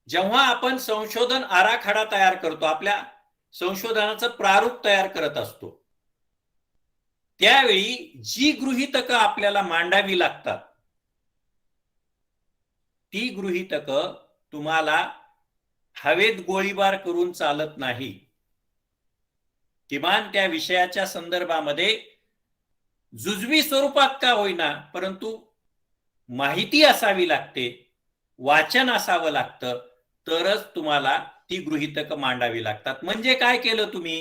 Speaker 2: जेव्हा आपण संशोधन आराखडा तयार करतो, आपल्या संशोधनाचं प्रारूप तयार करत असतो, त्यावेळी जी गृहीतकं आपल्याला मांडावी लागतात, ती गृहीतकं तुम्हाला हवेत गोळीबार करून चालत नाही. किमान त्या विषयाच्या संदर्भामध्ये जुजवी स्वरूपात का होईना, परंतु माहिती असावी लागते, वाचन असावं लागतं, तरच तुम्हाला ती गृहीतकं मांडावी लागतात. म्हणजे काय केलं तुम्ही?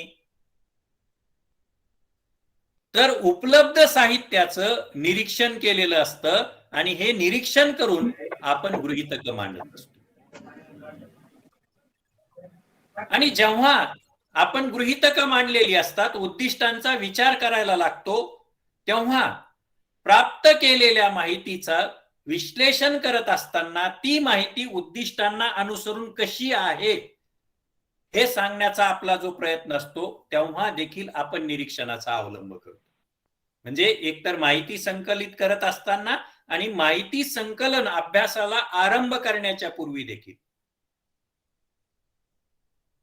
Speaker 2: तर उपलब्ध साहित्याचं निरीक्षण केलेलं असतं आणि हे निरीक्षण करून आपण गृहीतकं मांडत असतो. आणि जेव्हा आपण गृहीतकं मांडलेली असतात, उद्दिष्टांचा विचार करायला लागतो, तेव्हा प्राप्त केलेल्या माहितीचा विश्लेषण करत असताना ती माहिती उद्दिष्टांना अनुसरून कशी आहे हे सांगण्याचा आपला जो प्रयत्न असतो, तेव्हा देखील आपण निरीक्षणाचा अवलंब करतो. म्हणजे एकतर माहिती संकलित करत असताना आणि माहिती संकलन अभ्यासाला आरंभ करण्याच्या पूर्वी देखील.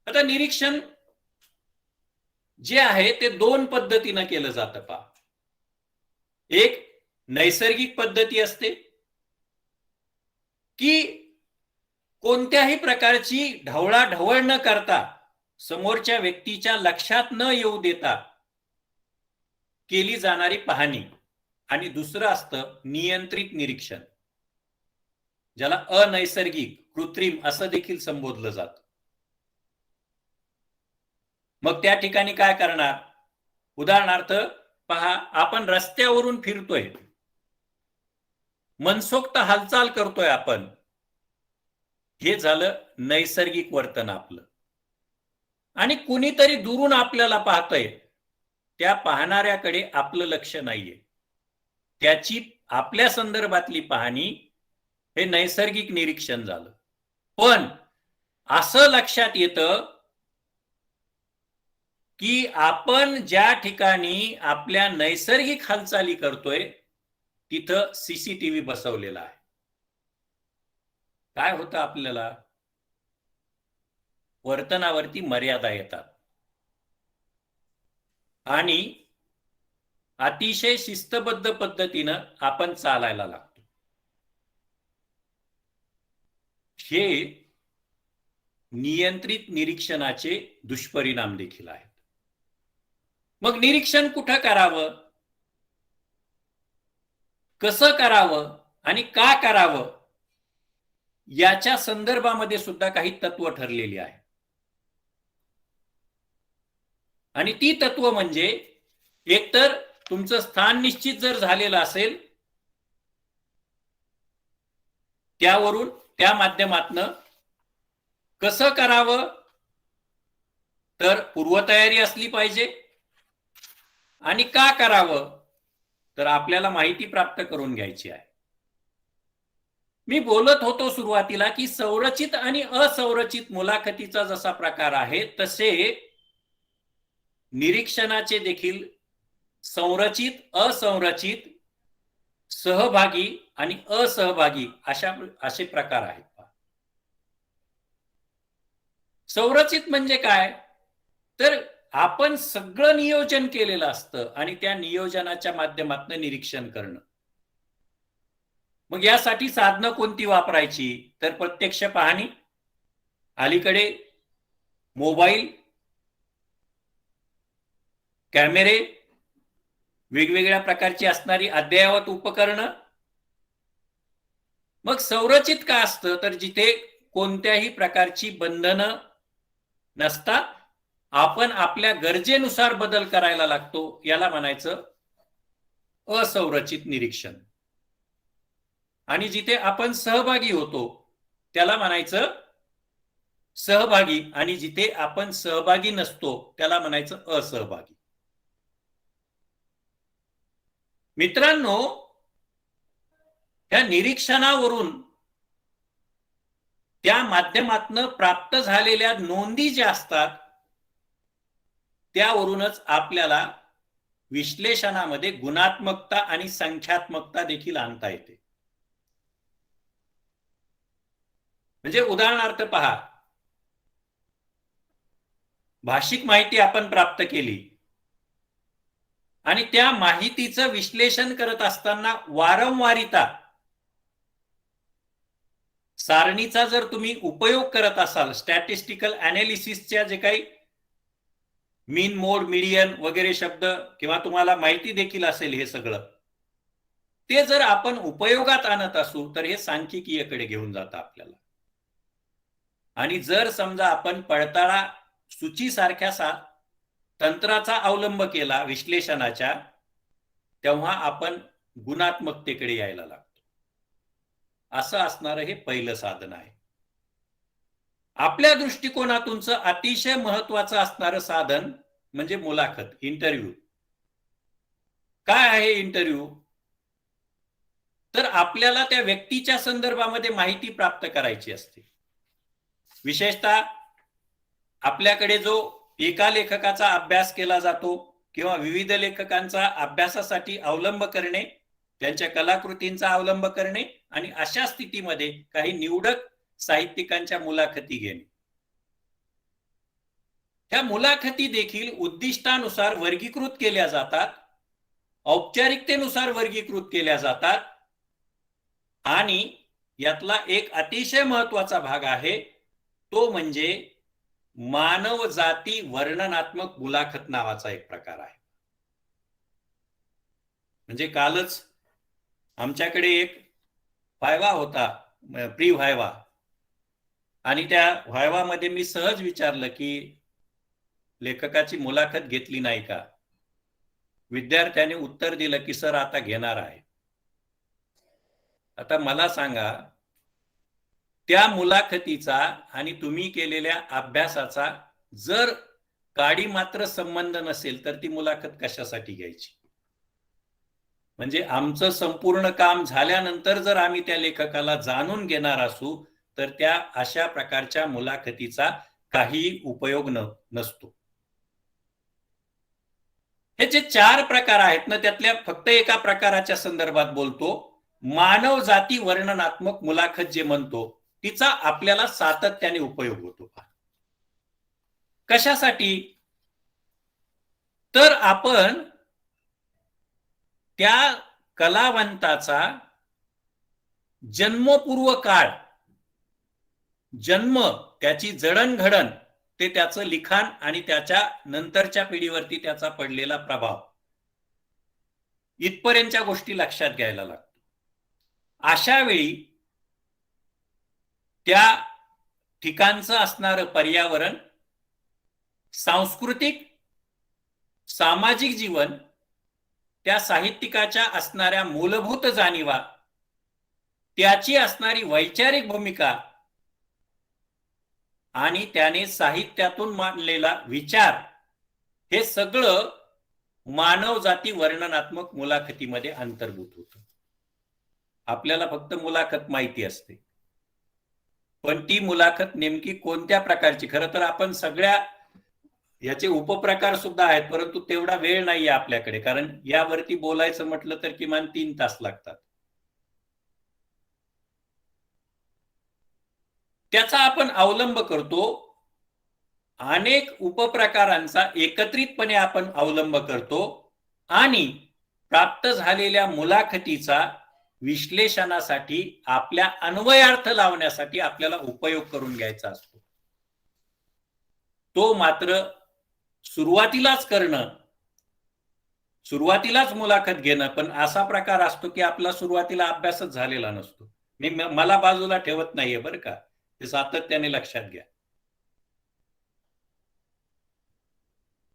Speaker 2: आता निरीक्षण जे आहे ते दोन पद्धतीने केलं जातं पहा. एक नैसर्गिक पद्धती असते की कोणत्याही प्रकारची ढवळाढवळ न करता, समोरच्या व्यक्तीच्या लक्षात न येऊ देता केली जाणारी पाहणी. आणि दुसरं असतं नियंत्रित निरीक्षण, ज्याला अनैसर्गिक, कृत्रिम असं देखील संबोधलं जातं. मग त्या ठिकाणी काय करणार? उदाहरणार्थ पहा, आपण रस्त्यावरून फिरतोय, मनसोक्त हालचाल करतोय आपण, हे झालं नैसर्गिक वर्तन आपलं. आणि कुणीतरी दुरून आपल्याला पाहतंय, त्या पाहणाऱ्याकडे आपलं लक्ष नाहीये, त्याची आपल्या संदर्भातली पाहणी, हे नैसर्गिक निरीक्षण झालं. पण असं लक्षात येतं की आपण ज्या ठिकाणी आपल्या नैसर्गिक हालचाली करतोय तिथं सीसीटीव्ही बसवलेला आहे. काय होतं? आपल्याला वर्तनावरती मर्यादा येतात आणि अतिशय शिस्तबद्ध पद्धतीनं आपण चालायला लागतो. हे नियंत्रित निरीक्षणाचे दुष्परिणाम देखील आहेत. मग निरीक्षण कुठं करावं, कसं करावं आणि का करावं, याच्या संदर्भामध्ये सुद्धा काही तत्व ठरलेली आहे. आणि ती तत्व म्हणजे, एकतर तुमचं स्थान निश्चित जर झालेलं असेल, त्यावरून त्या माध्यमातनं कसं करावं, तर पूर्वतयारी असली पाहिजे. आणि का करावं, तर आपल्याला माहिती प्राप्त करून घ्यायची आहे. मी बोलत होतो सुरुवातीला की संरचित आणि असंरचित मुलाखतीचा जसा प्रकार आहे, तसे निरीक्षणाचे देखील संरचित, असंरचित, सहभागी आणि असहभागी असे प्रकार आहेत. संरचित म्हणजे काय? तर आपण सगळं नियोजन केलेलं असतं आणि त्या नियोजनाच्या माध्यमातून निरीक्षण करणं. मग यासाठी साधनं कोणती वापरायची? तर प्रत्यक्ष पाहणी, अलीकडे मोबाईल कॅमेरे, वेगवेगळ्या प्रकारची असणारी अद्ययावत उपकरणं. मग संरचित का असतं, तर जिथे कोणत्याही प्रकारची बंधनं नसतात, आपण आपल्या गरजेनुसार बदल करायला लागतो, याला म्हणायचं असंरचित निरीक्षण. आणि जिथे आपण सहभागी होतो त्याला म्हणायचं सहभागी, आणि जिथे आपण सहभागी नसतो त्याला म्हणायचं असहभागी. मित्रांनो, त्या निरीक्षणावरून, त्या माध्यमातून प्राप्त झालेल्या नोंदी ज्या असतात त्यावरूनच आपल्याला विश्लेषणामध्ये गुणात्मकता आणि संख्यात्मकता देखील आणता येते. म्हणजे उदाहरणार्थ पहा, भाषिक माहिती आपण प्राप्त केली आणि त्या माहितीचं विश्लेषण करत असताना वारंवारिता, सारणीचा जर तुम्ही उपयोग करत असाल, स्टॅटिस्टिकल अनालिसिसच्या जे काही मीन, मोड, मीडियन वगैरे शब्द, किंवा तुम्हाला माहिती देखील असेल हे सगळं, ते जर आपण उपयोगात आणत असू तर हे सांख्यिकीयकडे घेऊन जातं आपल्याला. आणि जर समजा आपण पडताळा सूचीसारख्या तंत्राचा अवलंब केला विश्लेषणाच्या, तेव्हा आपण गुणात्मकतेकडे यायला लागतो. असं असणारं हे पहिलं साधन आहे. आपल्या दृष्टिकोनातूनच अतिशय महत्वाचं असणारं साधन म्हणजे मुलाखत, इंटरव्ह्यू. काय आहे इंटरव्ह्यू? तर आपल्याला त्या व्यक्तीच्या संदर्भामध्ये माहिती प्राप्त करायची असते. विशेषतः आपल्याकडे जो एका लेखकाचा अभ्यास केला जातो किंवा विविध लेखकांचा अभ्यासासाठी अवलंब करणे, त्यांच्या कलाकृतींचा अवलंब करणे, आणि अशा स्थितीमध्ये काही निवडक साहित्यिकांच्या मुलाखती घेणे. ह्या मुलाखती देखील उद्दिष्टानुसार वर्गीकृत केल्या जातात, औपचारिकतेनुसार वर्गीकृत केल्या जातात. आणि यातला एक अतिशय महत्वाचा भाग आहे तो म्हणजे मानव जाती वर्णनात्मक मुलाखत नावाचा एक प्रकार आहे. म्हणजे कालच आमच्याकडे एक व्हायवा होता, प्री व्हायवा, आणि त्या व्हायवामध्ये मी सहज विचारलं की लेखकाची मुलाखत घेतली नाही का? विद्यार्थ्याने उत्तर दिलं की सर आता घेणार आहे. आता मला सांगा, त्या मुलाखतीचा आणि तुम्ही केलेल्या अभ्यासाचा जर काडी मात्र संबंध नसेल तर ती मुलाखत कशासाठी घ्यायची? म्हणजे आमचं संपूर्ण काम झाल्यानंतर जर आम्ही त्या लेखकाला जाणून घेणार असू तर त्या अशा प्रकारच्या मुलाखतीचा काही उपयोग नसतो. हे जे 4 प्रकार आहेत ना, त्यातल्या फक्त एका प्रकाराच्या संदर्भात बोलतो. मानव जाती वर्णनात्मक मुलाखत जे म्हणतो, तिचा आपल्याला सातत्याने उपयोग होतो. कशासाठी? तर आपण त्या कलावंताचा जन्मपूर्व काळ, जन्म, त्याची जडणघडण, ते त्याचं लिखाण आणि त्याच्या नंतरच्या पिढीवरती त्याचा पडलेला प्रभाव, इथपर्यंतच्या गोष्टी लक्षात घ्यायला लागतो. अशा वेळी त्या ठिकाणचं असणारं पर्यावरण, सांस्कृतिक, सामाजिक जीवन, त्या साहित्यिकाच्या असणाऱ्या मूलभूत जाणीवा, त्याची असणारी वैचारिक भूमिका आणि त्याने साहित्यातून मांडलेला विचार, हे सगळं मानव जाती वर्णनात्मक मुलाखतीमध्ये अंतर्भूत होतं. आपल्याला फक्त मुलाखत माहिती असते, पण ती मुलाखत नेमकी कोणत्या प्रकारची? खरं तर आपण सगळ्या याचे उपप्रकार सुद्धा आहेत, परंतु तेवढा वेळ नाहीये आपल्याकडे, कारण यावरती बोलायचं म्हटलं तर किमान 3 तास लागतात. त्याचा आपण अवलंब करतो, अनेक उपप्रकारांचा एकत्रितपणे आपण अवलंब करतो आणि प्राप्त झालेल्या मुलाखतीचा विश्लेषणासाठी, आपल्या अन्वयार्थ लावण्यासाठी आपल्याला उपयोग करून घ्यायचा असतो. तो मात्र सुरुवातीलाच करणं सुरुवातीलाच मुलाखत घेणं, पण असा प्रकार असतो की आपला सुरुवातीला अभ्यासच झालेला नसतो. मी मला बाजूला ठेवत नाहीये बरं का, ते सातत्याने लक्षात घ्या.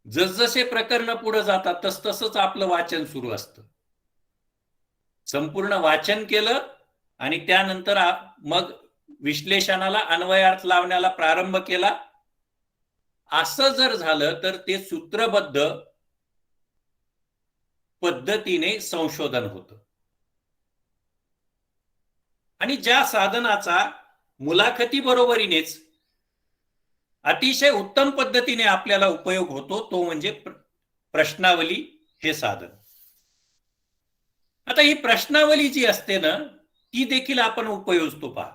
Speaker 2: जसजसे प्रकरण पुढे जातात तसतसंच आपलं वाचन सुरू असतं. संपूर्ण वाचन केलं आणि त्यानंतर मग विश्लेषणाला अन्वयार्थ लावण्याला प्रारंभ केला. असं जर झालं तर ते सूत्रबद्ध पद्धतीने संशोधन होतं. आणि ज्या साधनाचा मुलाखती बरोबरीनेच अतिशय उत्तम पद्धतीने आपल्याला उपयोग होतो तो म्हणजे प्रश्नावली हे साधन. आता ही प्रश्नावली जी असते ना ती देखील आपण उपयोजतो पहा.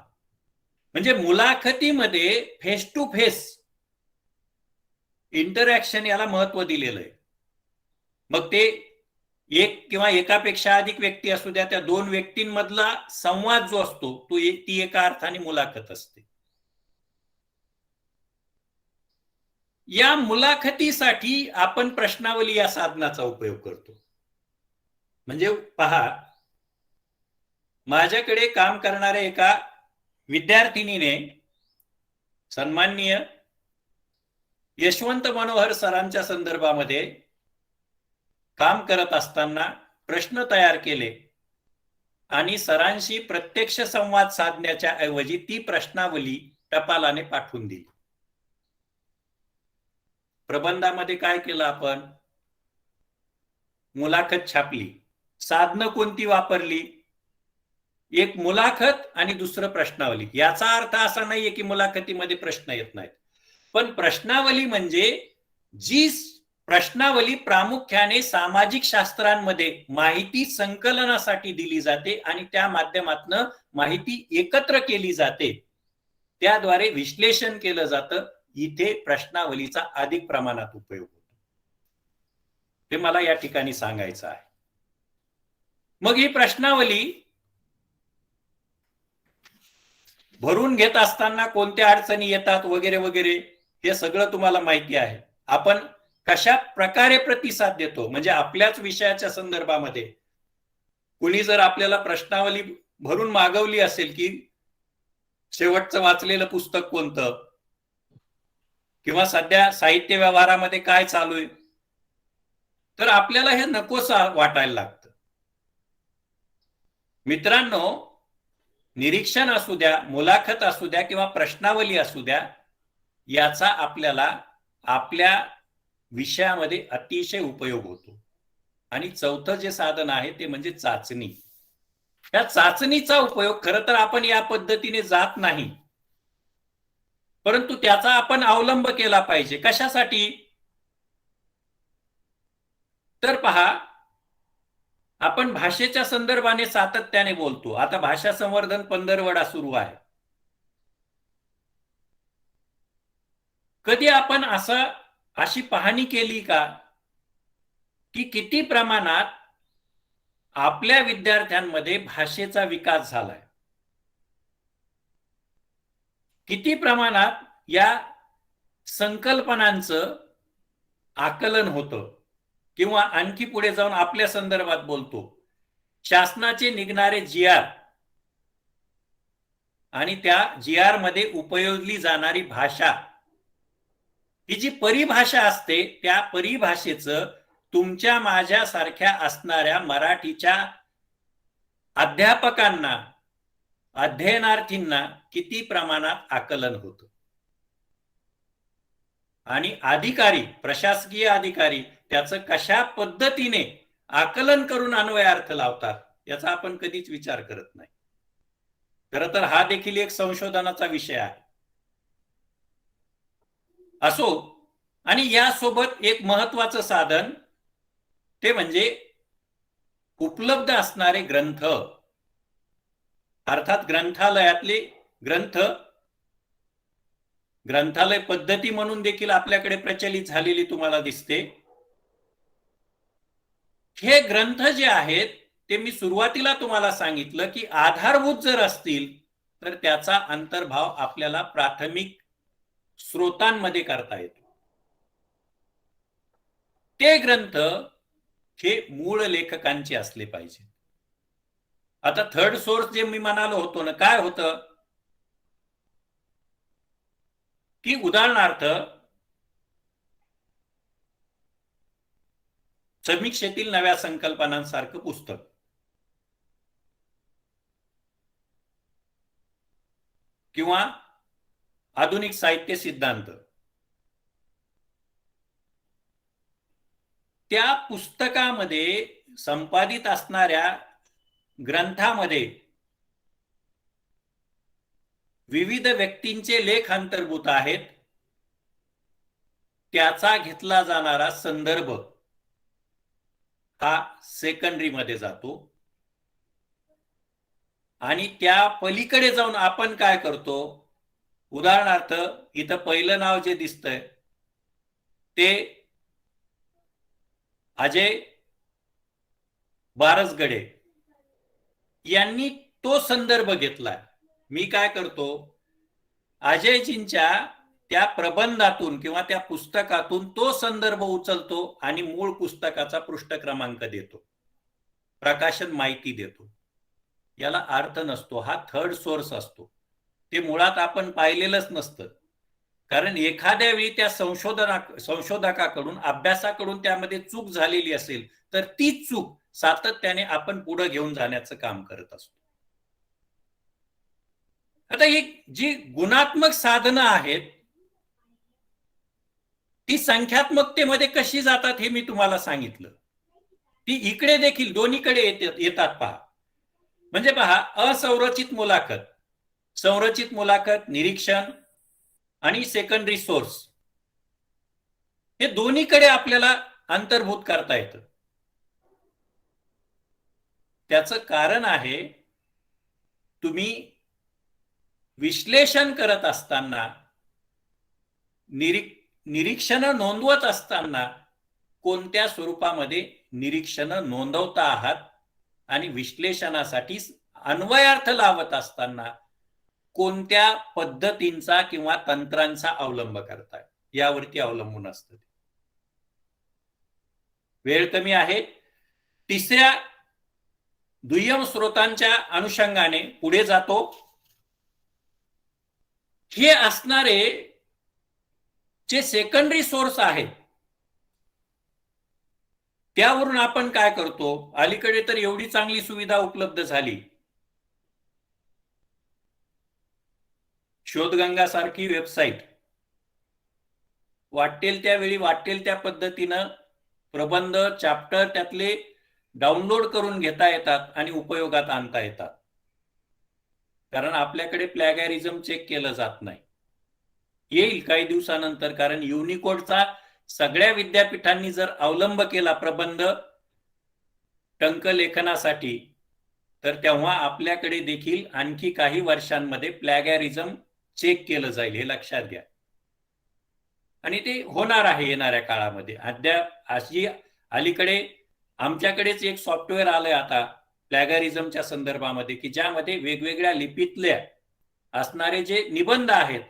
Speaker 2: म्हणजे मुलाखतीमध्ये फेस टू फेस इंटरॅक्शन याला महत्व दिलेलं आहे. मग ते एक किंवा एकापेक्षा अधिक व्यक्ती असू द्या, त्या दोन व्यक्तींमधला संवाद जो असतो तो ती एका अर्थाने मुलाखत असते. या मुलाखतीसाठी आपण प्रश्नावली या साधनाचा उपयोग करतो. म्हणजे पहा, माझ्याकडे काम करणाऱ्या एका विद्यार्थिनीने सन्माननीय यशवंत मनोहर सरांच्या संदर्भामध्ये काम करत असताना प्रश्न तयार केले आणि सरांशी प्रत्यक्ष संवाद साधण्याच्या ऐवजी ती प्रश्नावली टपालाने पाठवून दिली. प्रबंधामध्ये काय केलं आपण? मुलाखत छापली. साधनं कोणती वापरली? एक मुलाखत आणि दुसरं प्रश्नावली. याचा अर्थ असा नाहीये की मुलाखतीमध्ये प्रश्न येत नाहीत, पण प्रश्नावली म्हणजे जी प्रश्नावली प्रामुख्याने सामाजिक शास्त्रांमध्ये माहिती संकलनासाठी दिली जाते आणि त्या माध्यमातून माहिती एकत्र केली जाते, त्याद्वारे विश्लेषण केलं जातं. इथे प्रश्नावलीचा अधिक प्रमाणात उपयोग होतो, हे मला या ठिकाणी सांगायचं आहे. मग ही प्रश्नावली भरून घेत असताना कोणत्या अडचणी येतात वगैरे वगैरे हे सगळं तुम्हाला माहिती आहे. आपण कशा प्रकारे प्रतिसाद देतो, म्हणजे आपल्याच विषयाच्या संदर्भामध्ये कुणी जर आपल्याला प्रश्नावली भरून मागवली असेल की शेवटचं वाचलेलं पुस्तक कोणतं किंवा सध्या साहित्य व्यवहारामध्ये काय चालू आहे, तर आपल्याला हे नकोसं वाटायला लागतं. मित्रांनो, निरीक्षण असू द्या, मुलाखत असू द्या किंवा प्रश्नावली असू द्या, याचा आपल्याला आपल्या विषयामध्ये अतिशय उपयोग होतो. आणि चौथं जे साधन आहे ते म्हणजे चाचणी. या चाचणीचा उपयोग खरं तर आपण या पद्धतीने जात नाही, परंतु त्याचा आपण अवलंब केला पाहिजे. कशासाठी? तर पहा, आपण भाषेच्या संदर्भाने सातत्याने बोलतो. आता भाषा संवर्धन पंधरवडा सुरू आहे. कधी आपण अशी पाहणी केली का की किती प्रमाणात आपल्या विद्यार्थ्यांमध्ये भाषेचा विकास झालाय, किती प्रमाणात या संकल्पनांचं आकलन होतं, किंवा आणखी पुढे जाऊन आपल्या संदर्भात बोलतो, शासनाचे निघणारे GR आणि त्या GR मध्ये उपयोगली जाणारी भाषा, ही जी परिभाषा असते त्या परिभाषेचं तुमच्या माझ्या सारख्या असणाऱ्या मराठीच्या अध्यापकांना, अध्ययनार्थींना किती प्रमाणात आकलन होतं. आणि अधिकारी, प्रशासकीय अधिकारी त्याचं कशा पद्धतीने आकलन करून अन्वयार्थ लावतात याचा आपण कधीच विचार करत नाही. खरं तर हा देखील एक संशोधनाचा विषय आहे. असो, आणि यासोबत एक महत्वाचं साधन ते म्हणजे उपलब्ध असणारे ग्रंथ, अर्थात ग्रंथालयातले ग्रंथ. ग्रंथालय पद्धती म्हणून देखील आपल्याकडे प्रचलित झालेली तुम्हाला दिसते. हे ग्रंथ जे आहेत ते मी सुरुवातीला तुम्हाला सांगितलं की आधारभूत जर असतील तर त्याचा अंतर्भाव आपल्याला प्राथमिक स्रोतांमध्ये करता येतो. ते ग्रंथ हे मूळ लेखकांचे असले पाहिजे. आता थर्ड सोर्स जे मी म्हणालो होतो ना, काय होतं की उदाहरणार्थ समीक्षेतील नव्या संकल्पनांसारखं पुस्तक किंवा आधुनिक साहित्य सिद्धांत, त्या पुस्तकामध्ये संपादित असणाऱ्या ग्रंथामध्ये विविध व्यक्तींचे लेख अंतर्भूत आहेत. त्याचा घेतला जाणारा संदर्भ हा सेकंडरी मध्ये जातो आणि त्या पलीकडे जाऊन आपण काय करतो, उदाहरणार्थ इथं पहिलं नाव जे दिसतंय ते अजय बारसगडे यांनी तो संदर्भ घेतलाय. मी काय करतो, अजयजींच्या त्या प्रबंधातून किंवा त्या पुस्तकातून तो संदर्भ उचलतो आणि मूळ पुस्तकाचा पृष्ठ क्रमांक देतो, प्रकाशन माहिती देतो. याला अर्थ नसतो, हा थर्ड सोर्स असतो. ते मुळात आपण पाहिलेलंच नसतं. कारण एखाद्या वेळी त्या संशोधकाकडून अभ्यासाकडून त्यामध्ये चूक झालेली असेल तर तीच चूक सातत्याने आपण पुढे घेऊन जाण्याचं काम करत असतो. आता ही जी गुणात्मक साधनं आहेत ती संख्यात्मकतेमध्ये कशी जातात हे मी तुम्हाला सांगितलं. ती इकडे देखील दोन्हीकडे येतात पहा. म्हणजे पहा, असंरचित मुलाखत, संरचित मुलाखत, निरीक्षण आणि सेकंडरी सोर्स हे दोन्हीकडे आपल्याला अंतर्भूत करता येतं. त्याचं कारण आहे, तुम्ही विश्लेषण करत असताना, निरीक्षण नोंदवत असताना कोणत्या स्वरूपामध्ये निरीक्षण नोंदवता आहात आणि विश्लेषणासाठी अन्वयार्थ लावत असताना कोणत्या पद्धतींचा किंवा तंत्रांचा अवलंब करताय यावरती अवलंबून असतं. वेळ कमी आहे. तिसऱ्या दुय्यम स्रोतांच्या अनुषंगाने पुढे जातो. हे असणारे जे सेकंडरी सोर्स आहेत त्यावरून आपण काय करतो, अलीकडे तर एवढी चांगली सुविधा उपलब्ध झाली, शोधगंगा सारखी वेबसाईट, वाटेल त्यावेळी वाटेल त्या पद्धतीनं प्रबंध, चॅप्टर त्यातले डाउनलोड करून घेता येतात आणि उपयोगात आणता येतात. कारण आपल्याकडे प्लॅगॅरिझम चेक केलं जात नाही. येईल काही दिवसानंतर, कारण युनिकोडचा सगळ्या विद्यापीठांनी जर अवलंब केला प्रबंध टंकलेखनासाठी तर तेव्हा आपल्याकडे देखील आणखी काही वर्षांमध्ये प्लॅगॅरिझम चेक केलं जाईल, हे लक्षात घ्या. आणि ते होणार आहे येणाऱ्या काळामध्ये. अद्याप अशी अलीकडे आमच्याकडेच एक सॉफ्टवेअर आलंय आता प्लॅगॅरिझमच्या संदर्भामध्ये की ज्यामध्ये वेगवेगळ्या लिपीतल्या असणारे जे निबंध आहेत,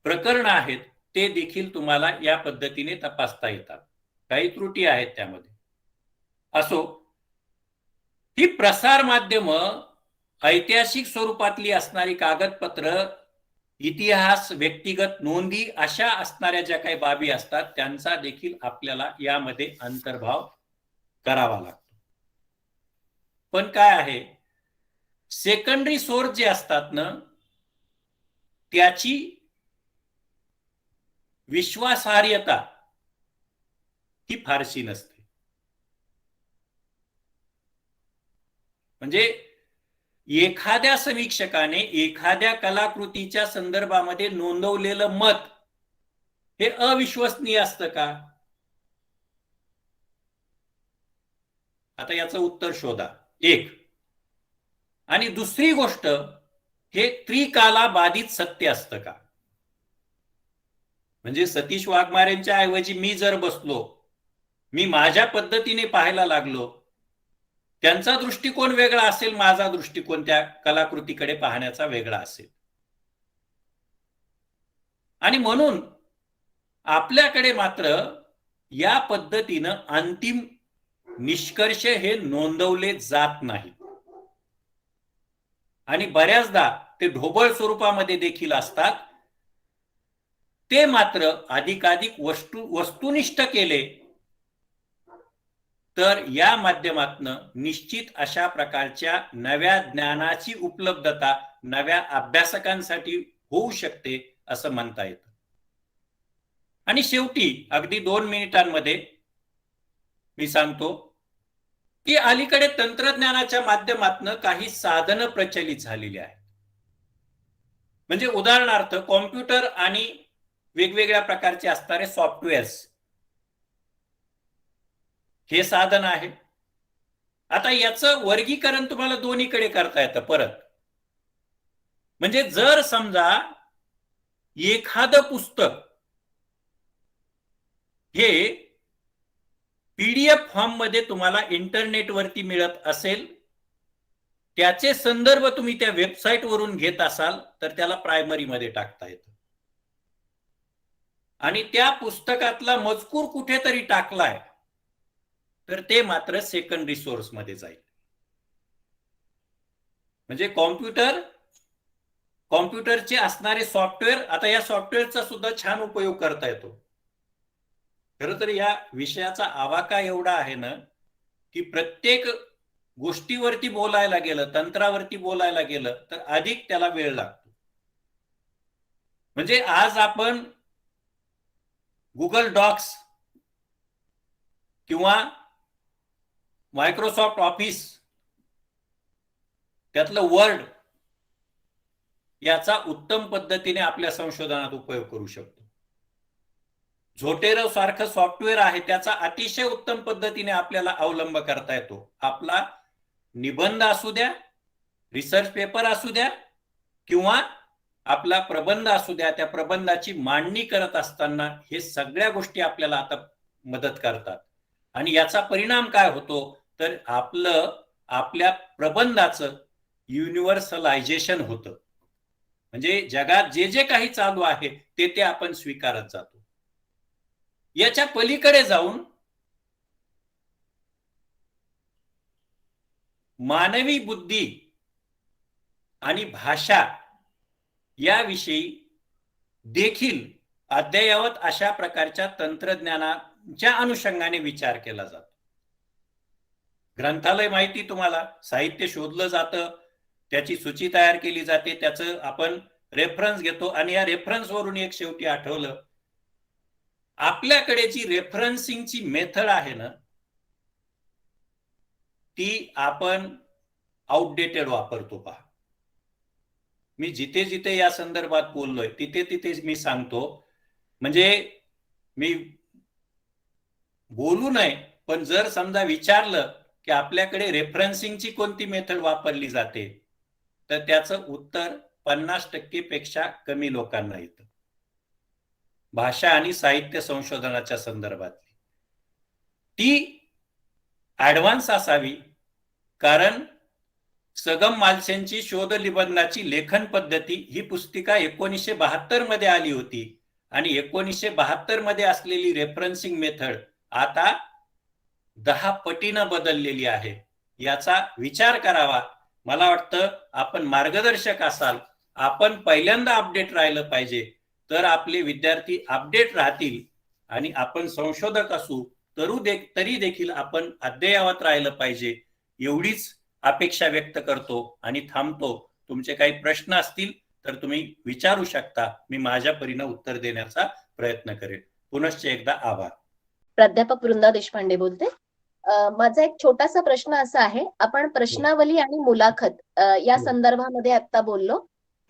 Speaker 2: प्रकरण आहेत, ते देखील तुम्हाला या पद्धतीने तपासता येतात. काही त्रुटी आहेत त्यामध्ये. असो, ही प्रसार माध्यम ऐतिहासिक स्वरूपातली असणारी कागदपत्र, इतिहास, व्यक्तिगत नोंदी अशा असणाऱ्या ज्या काही बाबी असतात त्यांचा देखील आपल्याला यामध्ये अंतर्भाव करावा लागतो. पण काय आहे, सेकंडरी सोर्स जे असतात ना त्याची विश्वासार्हता ही फारशी नसते. म्हणजे एखाद्या समीक्षकाने एखाद्या कलाकृतीच्या संदर्भामध्ये नोंदवलेलं मत हे अविश्वसनीय असतं का? आता याचं उत्तर शोधा. एक. आणि दुसरी गोष्ट, हे त्रिकालाबाधित सत्य असतं का? म्हणजे सतीश वाघमारेंच्या ऐवजी मी जर बसलो, मी माझ्या पद्धतीने पाहायला लागलो, त्यांचा दृष्टिकोन वेगळा असेल, माझा दृष्टिकोन त्या कलाकृतीकडे पाहण्याचा वेगळा असेल. आणि म्हणून आपल्याकडे मात्र या पद्धतीनं अंतिम निष्कर्ष हे नोंदवले जात नाहीत आणि बऱ्याचदा ते ढोबळ स्वरूपामध्ये देखील असतात. ते मात्र अधिकाधिक वस्तुनिष्ठ केले तर या माध्यमातून निश्चित अशा प्रकारच्या नव्या ज्ञानाची उपलब्धता नव्या अभ्यासकांसाठी होऊ शकते असं म्हणता येतं. आणि शेवटी अगदी 2 मिनिटांमध्ये मी सांगतो की अलीकडे तंत्रज्ञानाच्या माध्यमातून काही साधनं प्रचलित झालेली आहेत. म्हणजे उदाहरणार्थ कॉम्प्युटर आणि वेगवेगळ्या प्रकारचे असणारे सॉफ्टवेअर्स हे साधन आहे. आता याचं वर्गीकरण तुम्हाला दोन्हीकडे करता येतं परत. म्हणजे जर समजा एखादं पुस्तक हे पीडीएफ फॉर्म मध्ये तुम्हाला इंटरनेटवरती मिळत असेल, त्याचे संदर्भ तुम्ही त्या वेबसाईट वरून घेत असाल तर त्याला प्रायमरी मध्ये टाकता येतं. आणि त्या पुस्तकातला मजकूर कुठेतरी टाकलाय तर ते मात्र सेकंडरी सोर्स मध्ये जाईल. म्हणजे कॉम्प्युटरचे असणारे सॉफ्टवेअर, आता या सॉफ्टवेअरचा सुद्धा छान उपयोग करता येतो. खरं तर या विषयाचा आवाका एवढा आहे ना की प्रत्येक गोष्टीवरती बोलायला गेलं, तंत्रावरती बोलायला गेलं तर अधिक त्याला वेळ लागतो. म्हणजे आज आपण गुगल डॉक्स किंवा मायक्रोसॉफ्ट ऑफिस त्यातलं वर्ड याचा उत्तम पद्धतीने आपल्या संशोधनात उपयोग करू शकतो. झोटेरो सारखं सॉफ्टवेअर आहे, त्याचा अतिशय उत्तम पद्धतीने आपल्याला अवलंब करता येतो. आपला निबंध असू द्या, रिसर्च पेपर असू द्या किंवा आपला प्रबंध असू द्या, त्या प्रबंधाची मांडणी करत असताना हे सगळ्या गोष्टी आपल्याला आता मदत करतात. आणि याचा परिणाम काय होतो तर आपल्या प्रबंधाचं युनिव्हर्सलायझेशन होतं. म्हणजे जगात जे जे काही चालू आहे ते आपण स्वीकारत जातो. याच्या पलीकडे जाऊन मानवी बुद्धी आणि भाषा याविषयी देखील अद्ययावत अशा प्रकारच्या तंत्रज्ञानाच्या अनुषंगाने विचार केला जातो. ग्रंथालय माहिती तुम्हाला, साहित्य शोधलं जातं, त्याची सूची तयार केली जाते, त्याचं आपण रेफरन्स घेतो. आणि या रेफरन्स वरून एक शेवटी आठवलं, आपल्याकडे जी रेफरन्सिंगची मेथड आहे ना ती आपण आउटडेटेड वापरतो. पहा, मी जिथे जिथे या संदर्भात बोललोय तिथे मी सांगतो. म्हणजे मी बोलू नये, पण जर समजा विचारलं की आपल्याकडे रेफरन्सिंगची कोणती मेथड वापरली जाते तर त्याचं उत्तर 50% पेक्षा कमी लोकांना येतं. भाषा आणि साहित्य संशोधनाच्या संदर्भातली ती ऍडव्हान्स असावी. कारण सगम मालशेंची शोध निबंधाची लेखन पद्धती ही पुस्तिका 1972 मध्ये आली होती आणि 1972 मध्ये असलेली रेफरन्सिंग मेथड आता 10 पटीनं बदललेली आहे. याचा विचार करावा. मला वाटतं आपण मार्गदर्शक असाल, आपण पहिल्यांदा अपडेट राहिलं पाहिजे, तर आपले विद्यार्थी अपडेट राहतील. आणि आपण संशोधक असू तरी देखील आपण अद्ययावत राहिलं पाहिजे, एवढीच अपेक्षा व्यक्त करतो आणि थांबतो. तुमचे काही प्रश्न असतील तर तुम्ही विचारू शकता, मी माझ्या परीने उत्तर देण्याचा प्रयत्न करेन. पुनश्च एकदा आभार.
Speaker 3: प्राध्यापक वृंदा देशपांडे बोलते. माझा एक छोटासा प्रश्न असा आहे, आपण प्रश्नावली आणि मुलाखत या संदर्भामध्ये आता बोललो,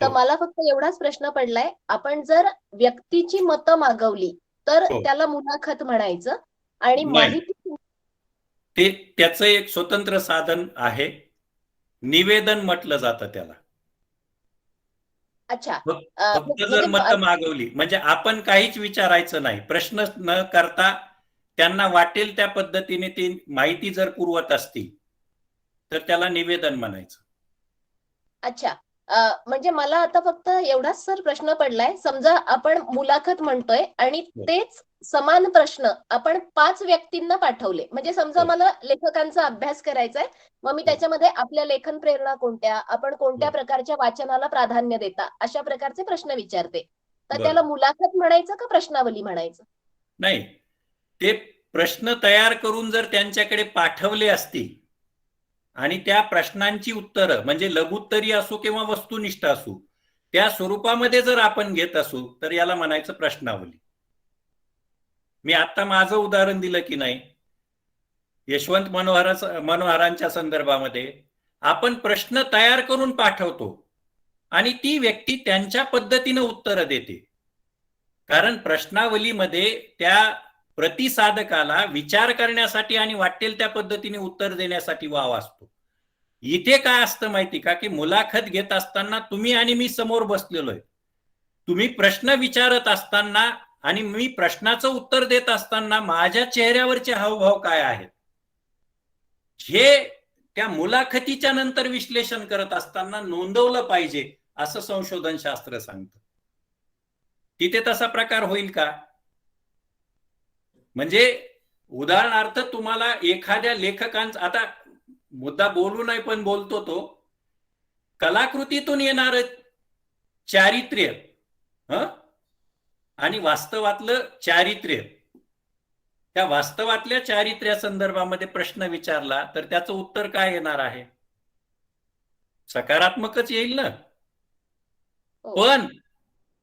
Speaker 3: तर मला फक्त एवढाच प्रश्न पडलाय, आपण जर व्यक्तीची मतं मागवली तर त्याला मुलाखत म्हणायचं आणि माहिती
Speaker 2: त्याचं एक स्वतंत्र साधन आहे, निवेदन म्हटलं जातं त्याला.
Speaker 3: अच्छा,
Speaker 2: फक्त जर मतं मागवली म्हणजे आपण काहीच विचारायचं नाही, प्रश्न न करता त्यांना वाटेल त्या पद्धतीने ती माहिती जर पुरवत असतील तर त्याला निवेदन म्हणायचं.
Speaker 3: अच्छा, म्हणजे मला आता फक्त एवढाच सर प्रश्न पडलाय, समजा आपण मुलाखत म्हणतोय आणि तेच समान प्रश्न आपण 5 व्यक्तींना पाठवले, म्हणजे समजा मला लेखकांचा अभ्यास करायचा आहे, मग मी त्याच्यामध्ये आपल्या लेखन प्रेरणा कोणत्या, आपण कोणत्या प्रकारच्या वाचनाला प्राधान्य देता, अशा प्रकारचे प्रश्न विचारते, तर त्याला मुलाखत म्हणायचं का प्रश्नावली म्हणायचं?
Speaker 2: नाही, ते प्रश्न तयार करून जर त्यांच्याकडे पाठवले असतील आणि त्या प्रश्नांची उत्तरं म्हणजे लघुत्तरी असो किंवा वस्तुनिष्ठ असो त्या स्वरूपामध्ये जर आपण घेत असू तर याला म्हणायचं प्रश्नावली. मी आता माझं उदाहरण दिलं की नाही, यशवंत मनोहरांच्या संदर्भामध्ये आपण प्रश्न तयार करून पाठवतो आणि ती व्यक्ती त्यांच्या पद्धतीनं उत्तर देते, कारण प्रश्नावलीमध्ये त्या प्रतिसादकाला विचार करण्यासाठी आणि वाटेल त्या पद्धतीने उत्तर देण्यासाठी वाव असतो. इथे काय असतं माहिती का, की मुलाखत घेत असताना तुम्ही आणि मी समोर बसलेलो आहे, तुम्ही प्रश्न विचारत असताना आणि मी प्रश्नाचं उत्तर देत असताना माझ्या चेहऱ्यावरचे हावभाव काय आहेत हे त्या मुलाखतीच्या नंतर विश्लेषण करत असताना नोंदवलं पाहिजे असं संशोधन शास्त्र सांगतं. तिथे तसा प्रकार होईल का? म्हणजे उदाहरणार्थ तुम्हाला एखाद्या लेखकांचा, आता मुद्दा बोलू नाही पण बोलतो तो, कलाकृतीतून येणार चारित्र्य आणि वास्तवातलं चारित्र्य, त्या वास्तवातल्या चारित्र्या संदर्भामध्ये प्रश्न विचारला तर त्याचं उत्तर काय येणार आहे? सकारात्मकच येईल ना. पण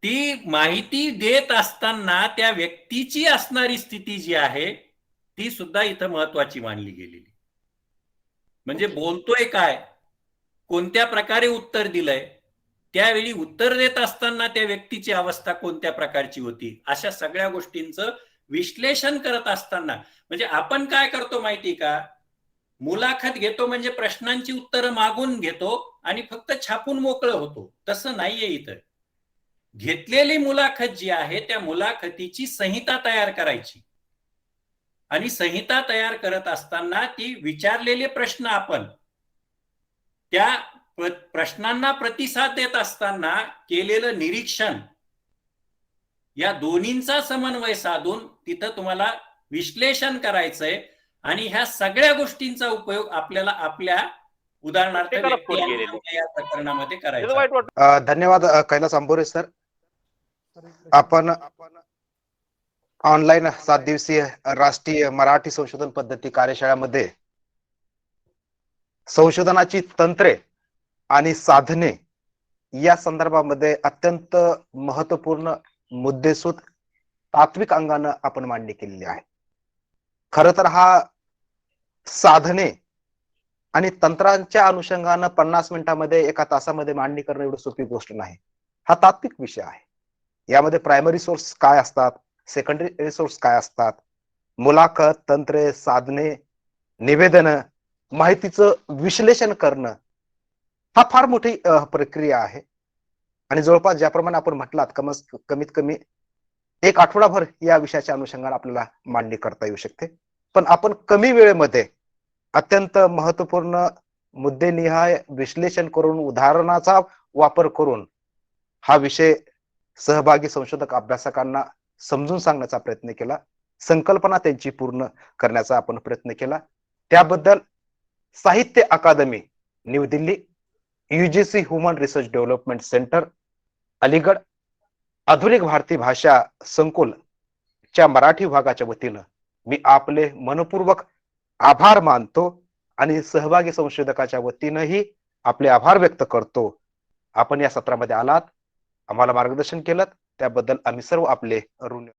Speaker 2: ती माहिती देत असताना त्या व्यक्तीची असणारी स्थिती जी आहे ती सुद्धा इथं महत्वाची मानली गेलेली. म्हणजे बोलतोय काय, कोणत्या प्रकारे उत्तर दिलंय, त्यावेळी उत्तर देत असताना त्या व्यक्तीची अवस्था कोणत्या प्रकारची होती, अशा सगळ्या गोष्टींचं विश्लेषण करत असताना, म्हणजे आपण काय करतो माहिती का, मुलाखत घेतो म्हणजे प्रश्नांची उत्तरं मागून घेतो आणि फक्त छापून मोकळं होतो. तसं नाहीये इथं. घेतलेली मुलाखत जी आहे त्या मुलाखतीची संहिता तयार करायची आणि संहिता तयार करत असताना ती विचारलेले प्रश्न आपण त्या प्रश्नांना प्रतिसाद देत असताना केलेलं निरीक्षण या दोन्हींचा समन्वय साधून तिथं तुम्हाला विश्लेषण करायचंय आणि ह्या सगळ्या गोष्टींचा उपयोग आपल्याला आपल्या उदाहरणार्थ या प्रकरणामध्ये करायचा.
Speaker 1: धन्यवाद कैलास आंबोरे सर. आपण ऑनलाईन 7 दिवसीय राष्ट्रीय मराठी संशोधन पद्धती कार्यशाळेमध्ये संशोधनाची तंत्रे आणि साधने या संदर्भामध्ये अत्यंत महत्वपूर्ण मुद्देसूद तात्विक अंगाने आपण मांडणी केलेली आहे. खर तर हा साधने आणि तंत्रांच्या अनुषंगाने 50 मिनिटांमध्ये 1 तासामध्ये मांडणी करणं एवढी सोपी गोष्ट नाही. हा तात्विक विषय आहे. यामध्ये प्रायमरी सोर्स काय असतात, सेकंडरी सोर्स काय असतात, मुलाखत, तंत्रे, साधने, निवेदन, माहितीचं विश्लेषण करणं हा फार मोठी प्रक्रिया आहे. आणि जवळपास ज्याप्रमाणे आपण म्हटलात कमीत कमी 1 आठवडाभर या विषयाच्या अनुषंगाने आपल्याला मांडणी करता येऊ शकते. पण आपण कमी वेळेमध्ये अत्यंत महत्वपूर्ण मुद्देनिहाय विश्लेषण करून उदाहरणाचा वापर करून हा विषय सहभागी संशोधक अभ्यासकांना समजून सांगण्याचा प्रयत्न केला, संकल्पना त्यांची पूर्ण करण्याचा आपण प्रयत्न केला. त्याबद्दल Sahitya Akademi New Delhi, UGC human research development centre Aligarh, आधुनिक भारतीय भाषा संकुल च्या मराठी विभागाच्या वतीनं मी आपले मनपूर्वक आभार मानतो आणि सहभागी संशोधकाच्या वतीनंही आपले आभार व्यक्त करतो. आपण या सत्रामध्ये आलात, आम्हाला मार्गदर्शन केलं, त्याबद्दल आम्ही सर्व आपले ऋणी.